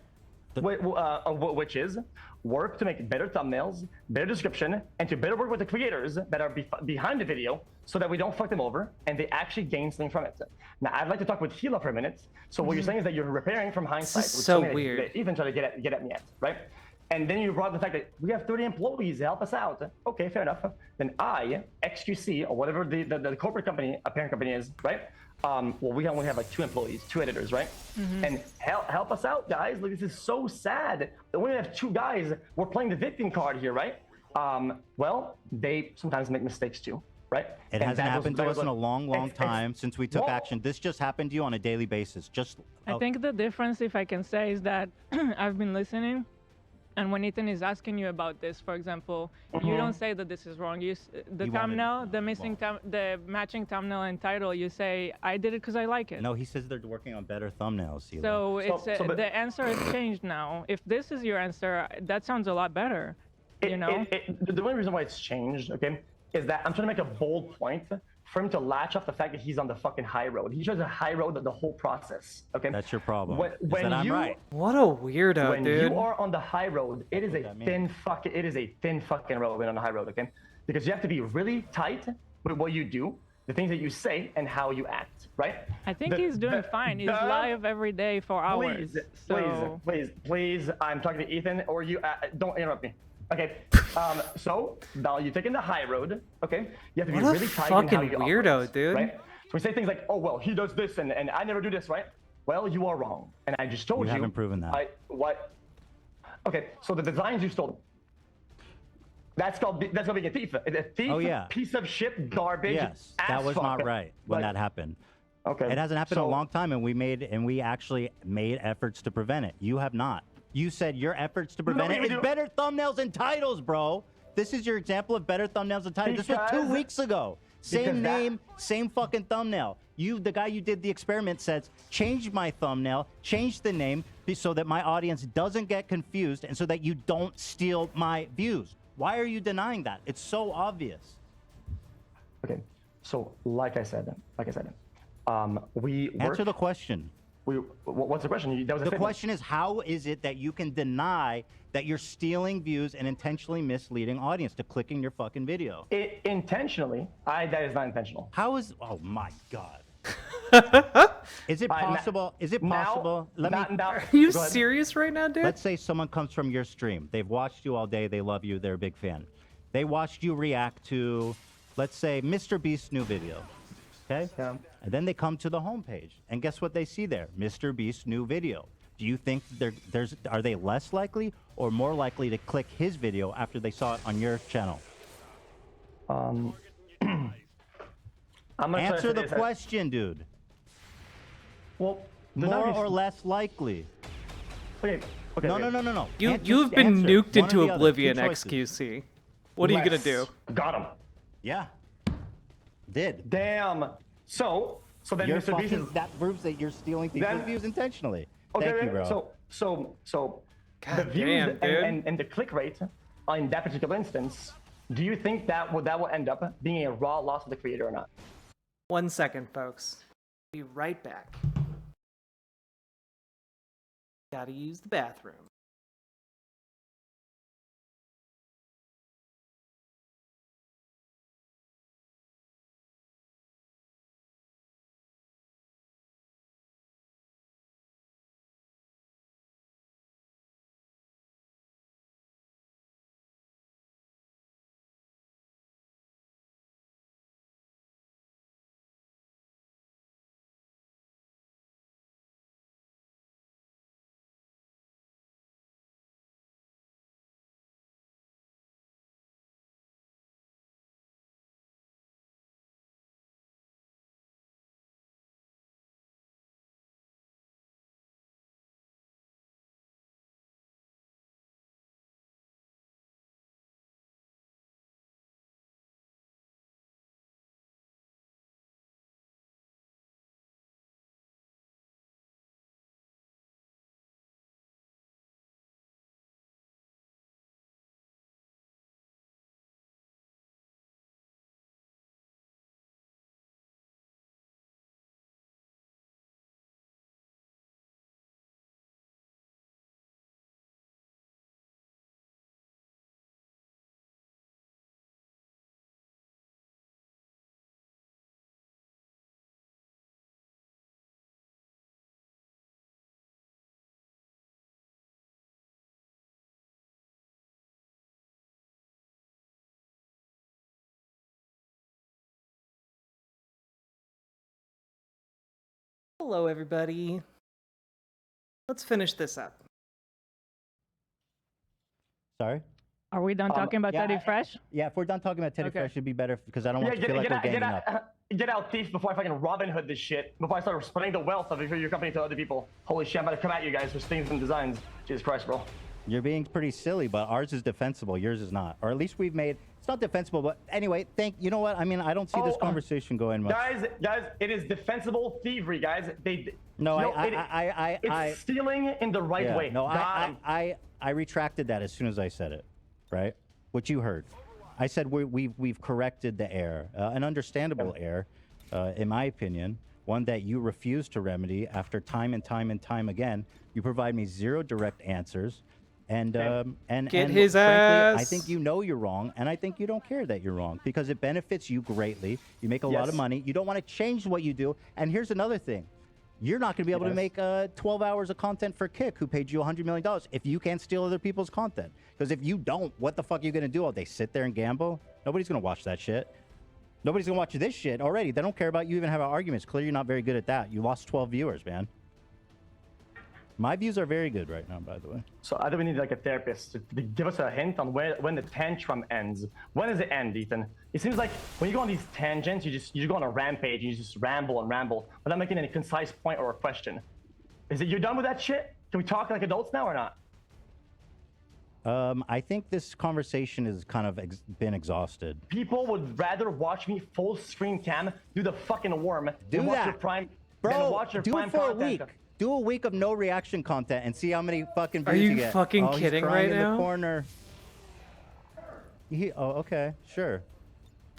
Which is work to make better thumbnails, better description, and to better work with the creators that are behind the video so that we don't fuck them over and they actually gain something from it. Now, I'd like to talk with Hila for a minute. So what you're saying is that you're repairing from hindsight. This is so weird. That even try to get at me at, right? And then you brought the fact that we have 30 employees to help us out. Okay, fair enough. Then I, xQc, or whatever the corporate company, a parent company is, right? Well, we only have like 2 employees, 2 editors, right? And help us out, guys. Like, this is so sad. We only have 2 guys. We're playing the victim card here, right? Well, they sometimes make mistakes too, right? It hasn't happened to us in a long time since we took well, action. This just happened to you on a daily basis. I think the difference, if I can say, is that I've been listening. And when Ethan is asking you about this, for example, you don't say that this is wrong. The thumbnail, the matching thumbnail and title, you say, I did it because I like it. No, he says they're working on better thumbnails. So the answer has changed now. If this is your answer, that sounds a lot better. You know? The only reason why it's changed, okay, is that I'm trying to make a bold point for him to latch off the fact that he's on the fucking high road. He chose a high road the whole process. Okay. That's your problem. When I'm right. What a weirdo, when dude. you are on the high road, it is a thin fucking road when on the high road, okay? Because you have to be really tight with what you do, the things that you say, and how you act, right? I think he's doing fine. He's live every day for hours. Please, I'm talking to Ethan, or you don't interrupt me. Okay, so now you're taking the high road, okay? You have to be really tight in how you weirdo, operate, dude. right? So we say things like, oh, well, he does this, and I never do this, right? Well, you are wrong. And I just told you. You haven't proven that. What? Okay, so the designs you stole. That's called being a thief. A thief, piece of shit, garbage. Yes, that was not right when that happened. Okay. It hasn't happened in a long time, and we actually made efforts to prevent it. You have not. You said your efforts to prevent it is better thumbnails and titles, bro. This is your example of better thumbnails and titles. This was 2 weeks ago. Same name, same fucking thumbnail. The guy you did the experiment says, change my thumbnail, change the name so that my audience doesn't get confused and so that you don't steal my views. Why are you denying that? It's so obvious. Okay, so like I said, we answer the question. What's the question? The question is, how is it that you can deny that you're stealing views and intentionally misleading audience to clicking your fucking video? Intentionally? That is not intentional. How is? Oh my god. Is it possible? Is it possible? Are you serious right now, dude? Let's say someone comes from your stream. They've watched you all day. They love you. They're a big fan. They watched you react to, let's say, Mr. Beast's new video. Okay? Yeah. And then they come to the homepage, and guess what they see there? Mr. Beast's new video. Do you think are they less likely or more likely to click his video after they saw it on your channel? I'm gonna answer the question, dude. Well, more or less likely. Okay. No. You've been nuked into oblivion, xQc. What are you gonna do? Got him. Yeah. Did. Damn. So then Mr. Beast is... That proves that you're stealing people's views intentionally. Okay, Thank you, bro. So God the views damn, and the click rate in that particular instance, do you think that will end up being a raw loss of the creator or not? 1 second, folks. Be right back. Gotta use the bathroom. Hello, everybody. Let's finish this up. Sorry? Are we done talking about Teddy Fresh? Yeah, if we're done talking about Teddy Okay. Fresh, it'd be better because I don't want to feel like we're ganging up. Get out, thief, before I fucking Robin Hood this shit. Before I start spreading the wealth of your company to other people. Holy shit, I'm about to come at you guys for things and designs. Jesus Christ, bro. You're being pretty silly, but ours is defensible. Yours is not. Or at least we've made... It's not defensible, but anyway, you know what? I mean, I don't see this conversation going much. Guys, it is defensible thievery, guys. No, it's stealing in the right way. No, I retracted that as soon as I said it, right? What you heard. I said we've corrected the error, an understandable error, in my opinion, one that you refuse to remedy after time and time and time again. You provide me zero direct answers, and Get his frankly, ass. I think you know you're wrong, and I think you don't care that you're wrong because it benefits you greatly. You make a lot of money. You don't want to change what you do. And here's another thing. You're not going to be able to make 12 hours of content for Kick, who paid you $100 million, if you can't steal other people's content. Because if you don't, what the fuck are you going to do all day? Sit there and gamble? Nobody's going to watch that shit. Nobody's going to watch this shit already. They don't care about you even having arguments. Clearly, you're not very good at that. You lost 12 viewers, man. My views are very good right now, by the way. So I think we need like a therapist to give us a hint on when the tantrum ends. When does it end, Ethan? It seems like when you go on these tangents, you go on a rampage, you just ramble and ramble without making any concise point or a question. Is it you're done with that shit? Can we talk like adults now or not? I think this conversation has kind of been exhausted. People would rather watch me full screen cam do the fucking worm than watch your prime. Bro, watch your do prime it for content. a week. Do a week of no reaction content and see how many fucking views you get. Are you fucking he's kidding crying right in now? the corner. Okay, sure.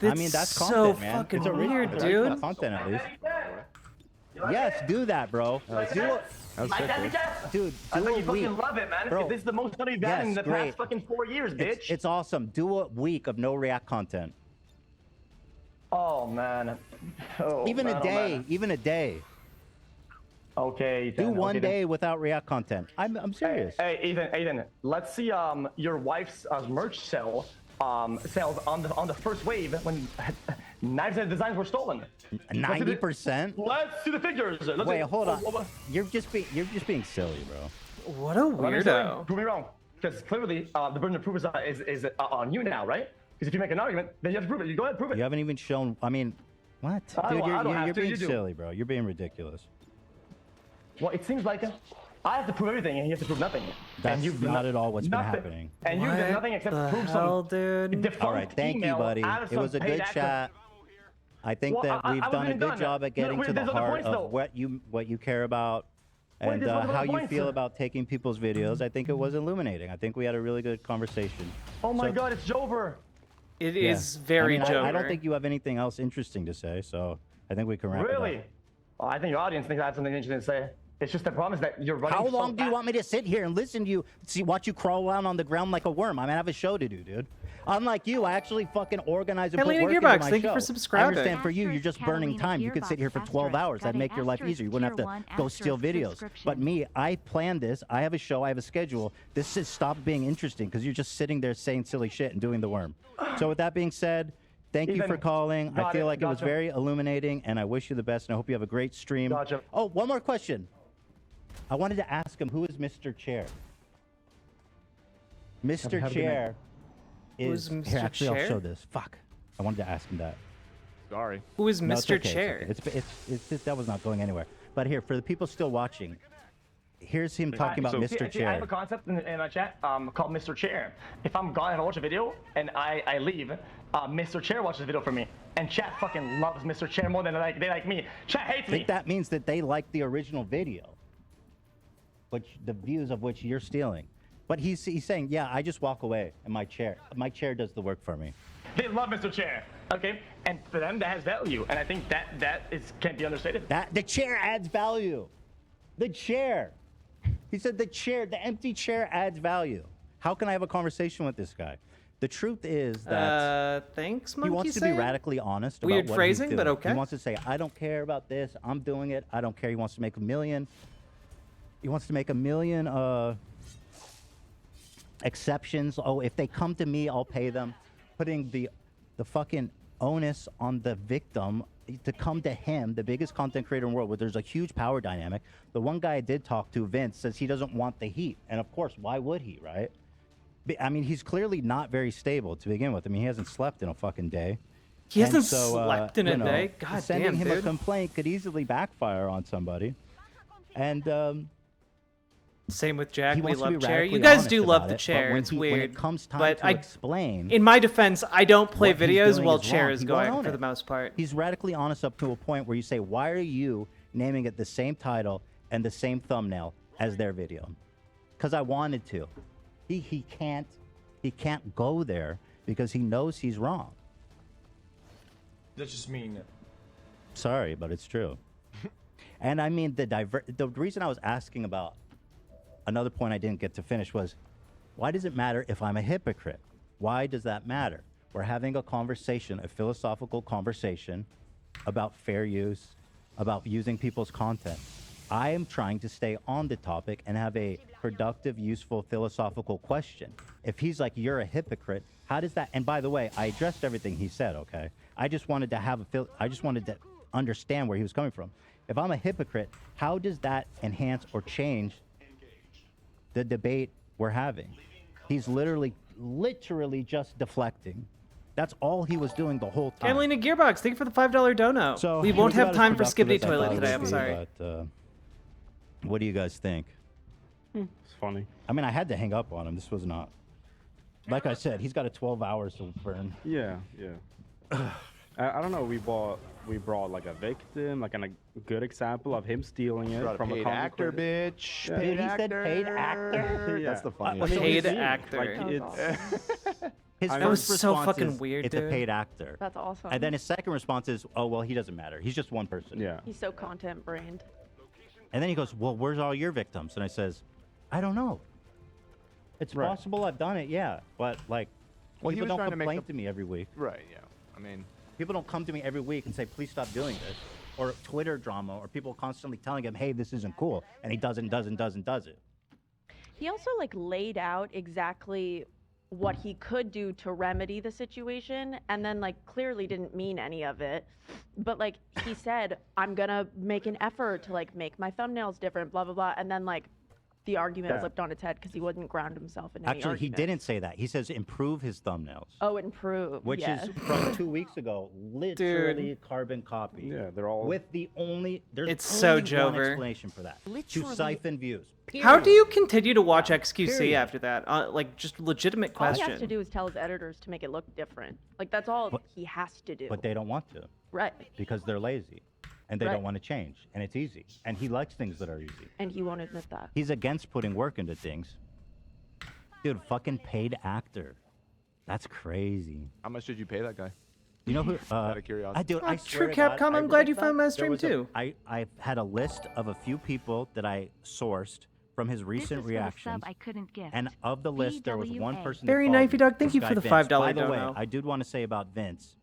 I That's mean, that's so content, man. fucking It's original. weird, It's dude. original content, at least. Yes, do that, bro. Do it. Dude, I do think a you week. fucking love it, man. Bro, This is the most money you've gotten in the great. past fucking 4 years, bitch. It's awesome. Do a week of no react content. Oh, man. Even a day. Even a day. Okay, Ethan. Do one day without react content. I'm serious. Hey, Ethan. Let's see your wife's merch sales on the first wave when knives and designs were stolen. 90%. Let's see the figures. Wait, hold on. You're just being silly, bro. What a weirdo. Prove me wrong, because clearly the burden of proof is on you now, right? Because if you make an argument, then you have to prove it. You go ahead and prove it. You haven't even shown. I mean, what? Dude, you're being silly, bro. You're being ridiculous. Well, it seems like I have to prove everything, and you have to prove nothing. That's not at all what's been happening. And you've done nothing except prove some defunct All right, thank you, buddy. It was a good chat. I think that we've done a good job at getting to the heart of what you care about and how you feel about taking people's videos. I think it was illuminating. I think we had a really good conversation. Oh my God, it's Jover. It is very Jover. I don't think you have anything else interesting to say, so I think we can wrap it up. Really? Oh, I think your audience thinks I have something interesting to say. It's just the problem is that you're running. How long do you want me to sit here and listen to you, watch you crawl around on the ground like a worm? I mean, I have a show to do, dude. Unlike you, I actually fucking organize and put work into my show. Thank you for subscribing. I understand for you, you're just burning time. You could sit here for 12 hours. That'd make your life easier. You wouldn't have to go steal videos. But me, I planned this. I have a show. I have a schedule. This has stopped being interesting because you're just sitting there saying silly shit and doing the worm. So with that being said, thank you for calling. I feel like it was very illuminating, and I wish you the best, and I hope you have a great stream. Oh, one more question. I wanted to ask him, who is Mr. Chair? Mr. Chair is... Who's Mr. Here, actually, Chair? I'll show this. Fuck. I wanted to ask him that. Sorry. Who is No, it's Mr. okay, Chair? It's okay. That was not going anywhere. But here, for the people still watching, here's him talking about Mr. Chair. I have a concept in my chat called Mr. Chair. If I'm gone and I watch a video and I leave, Mr. Chair watches the video for me. And chat fucking loves Mr. Chair more than they like me. Chat hates I me. think that means that they like the original video, which the views of which you're stealing. But he's saying, yeah, I just walk away and my chair does the work for me. They love Mr. Chair, okay? And for them, that has value. And I think that can't be understated. The chair adds value. The chair. He said the empty chair adds value. How can I have a conversation with this guy? The truth is that thanks, he wants to be radically honest about Weird what phrasing, he's but doing. okay. He wants to say, I don't care about this. I'm doing it. I don't care. He wants to make $1 million. He wants to make $1 million exceptions. Oh, if they come to me, I'll pay them. Putting the fucking onus on the victim to come to him, the biggest content creator in the world, where there's a huge power dynamic. The one guy I did talk to, Vince, says he doesn't want the heat. And of course, why would he, right? I mean, he's clearly not very stable to begin with. I mean, he hasn't slept in a fucking day. He hasn't slept in a day? God sending damn, him a dude. complaint could easily backfire on somebody. And same with Jack. he We wants to be love chair. radically You guys honest do about love the it, but chair. when It's when weird. it comes time but to explain, in my defense, I don't play what he's videos doing while is chair wrong. is He won't going own for it. the most part. He's radically honest up to a point where you say, why are you naming it the same title and the same thumbnail as their video? Because I wanted to. He can't go there because he knows he's wrong. That's just mean. Sorry, but it's true. And I mean, the reason I was asking about another point I didn't get to finish was, why does it matter if I'm a hypocrite? Why does that matter? We're having a conversation, a philosophical conversation about fair use, about using people's content. I am trying to stay on the topic and have a productive, useful, philosophical question. If he's like, you're a hypocrite, how does that? And by the way, I addressed everything he said. Okay, I just wanted to I just wanted to understand where he was coming from. If I'm a hypocrite, how does that enhance or change the debate we're having? He's literally just deflecting. That's all he was doing the whole time. Catalina Gearbox, thank you for the $5 dono. So we he won't was have about as time for productive Skibidi as I Toilet thought he today. would I'm be, sorry. But, what do you guys think? It's funny. I mean, I had to hang up on him. This was not. Like I said, he's got a 12 hours to burn. Yeah, yeah. I don't know. We brought like a victim, like a good example of him stealing it Brought from a paid content actor, creator. bitch. Yeah. Paid He actor. said paid actor. Yeah. That's the funny. I mean, Paid it's- actor. Like it's His That first was so response fucking is, weird, it's dude. a paid actor. That's awesome. And then his second response is, oh, well, he doesn't matter. He's just one person. Yeah. He's so content brained. And then he goes, well, where's all your victims? And I says, I don't know. It's Right. possible I've done it, yeah. But, like, Well, he people was don't trying to make complain the- to me every week. Right. Yeah. I mean, People don't come to me every week and say, please stop doing this. Or Twitter drama, or people constantly telling him, hey, this isn't cool. And he does it. He also like laid out exactly what he could do to remedy the situation and then like clearly didn't mean any of it. But like he said, I'm gonna make an effort to like make my thumbnails different, blah blah blah. And then like the argument Yeah. flipped on its head because he wouldn't ground himself in any Actually, he argument. didn't say that. He says improve his thumbnails. Oh, improve. Which yes. is from 2 weeks ago, literally a carbon copy. Yeah, they're all. With the only, there's It's so only one Jover. explanation for that. Literally. To siphon views. How do you continue to watch XQC Period. after that? Like, just legitimate All he question. has to do is tell his editors to make it look different. Like that's all he has to do. But they don't want to. Right. Because they're lazy. And they Right. don't want to change. And it's easy. And he likes things that are easy. And he won't admit that. He's against putting work into things. Dude, fucking paid actor. That's crazy. how much did you pay that guy? You know who? Out of curiosity. I do. I That's true, swear to God, Capcom. I I'm glad you read found my that. stream There was too. I had a list of a few people that I sourced from his This recent is for the reactions. sub I couldn't gift. And of the list, there was one BWA. person. Very that followed knifey me, dog, thank this you guy for the Vince. $5 By the way, dono. I did want to say about Vince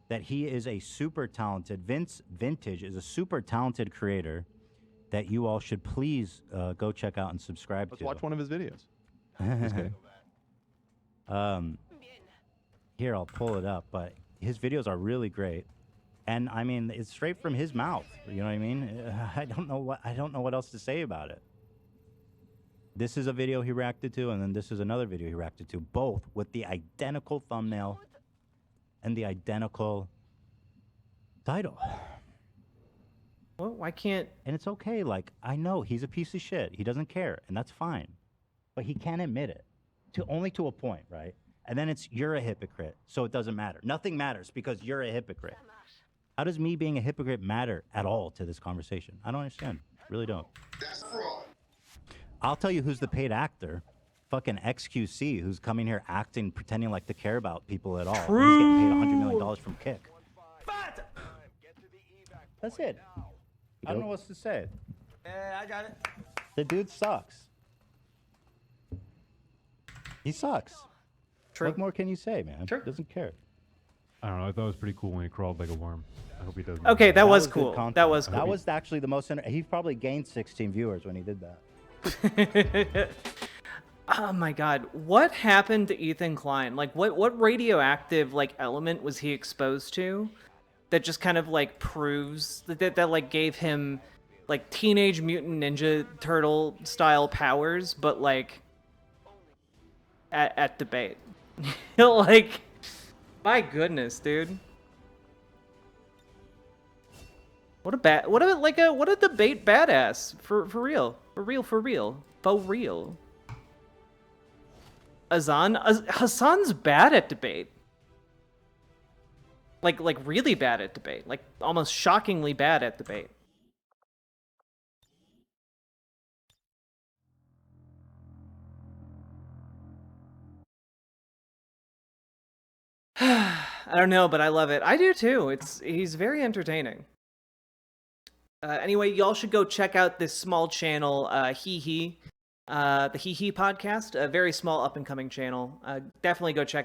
that he is a super talented. Vince Vintage is a super talented creator that you all should please go check out and subscribe Let's to. watch one of his videos. Just kidding. Here, I'll pull it up, but his videos are really great. And I mean, it's straight from his mouth. You know what I mean? I don't know what else to say about it. This is a video he reacted to, and then this is another video he reacted to, both with the identical thumbnail and the identical title. Well, why can't? And it's okay. Like, I know he's a piece of shit. He doesn't care, and that's fine. But he can't admit it. Only to a point, right? And then it's, you're a hypocrite, so it doesn't matter. Nothing matters because you're a hypocrite. How does me being a hypocrite matter at all to this conversation? I don't understand. Really don't. I'll tell you who's the paid actor. Fucking XQC, who's coming here acting, pretending like to care about people at all. He's getting paid $100 million from Kick. That's it. I don't know what else to say. I got it. The dude sucks. He sucks. True. What more can you say, man? Sure. Doesn't care. I don't know. I thought it was pretty cool when he crawled like a worm. I hope he doesn't. Okay, that was good cool. content. That was cool. That was actually the most. He probably gained 16 viewers when he did that. Oh my god, what happened to Ethan Klein? Like, what radioactive like element was he exposed to that just kind of like proves that like gave him like Teenage Mutant Ninja Turtle style powers, but like at debate. Like, my goodness, dude. What a debate badass for real. For real. Hassan's bad at debate. Like really bad at debate. Like almost shockingly bad at debate. I don't know, but I love it. I do too. He's very entertaining. Anyway, y'all should go check out this small channel, the Hee Hee podcast, a very small up and coming channel. Definitely go check it out.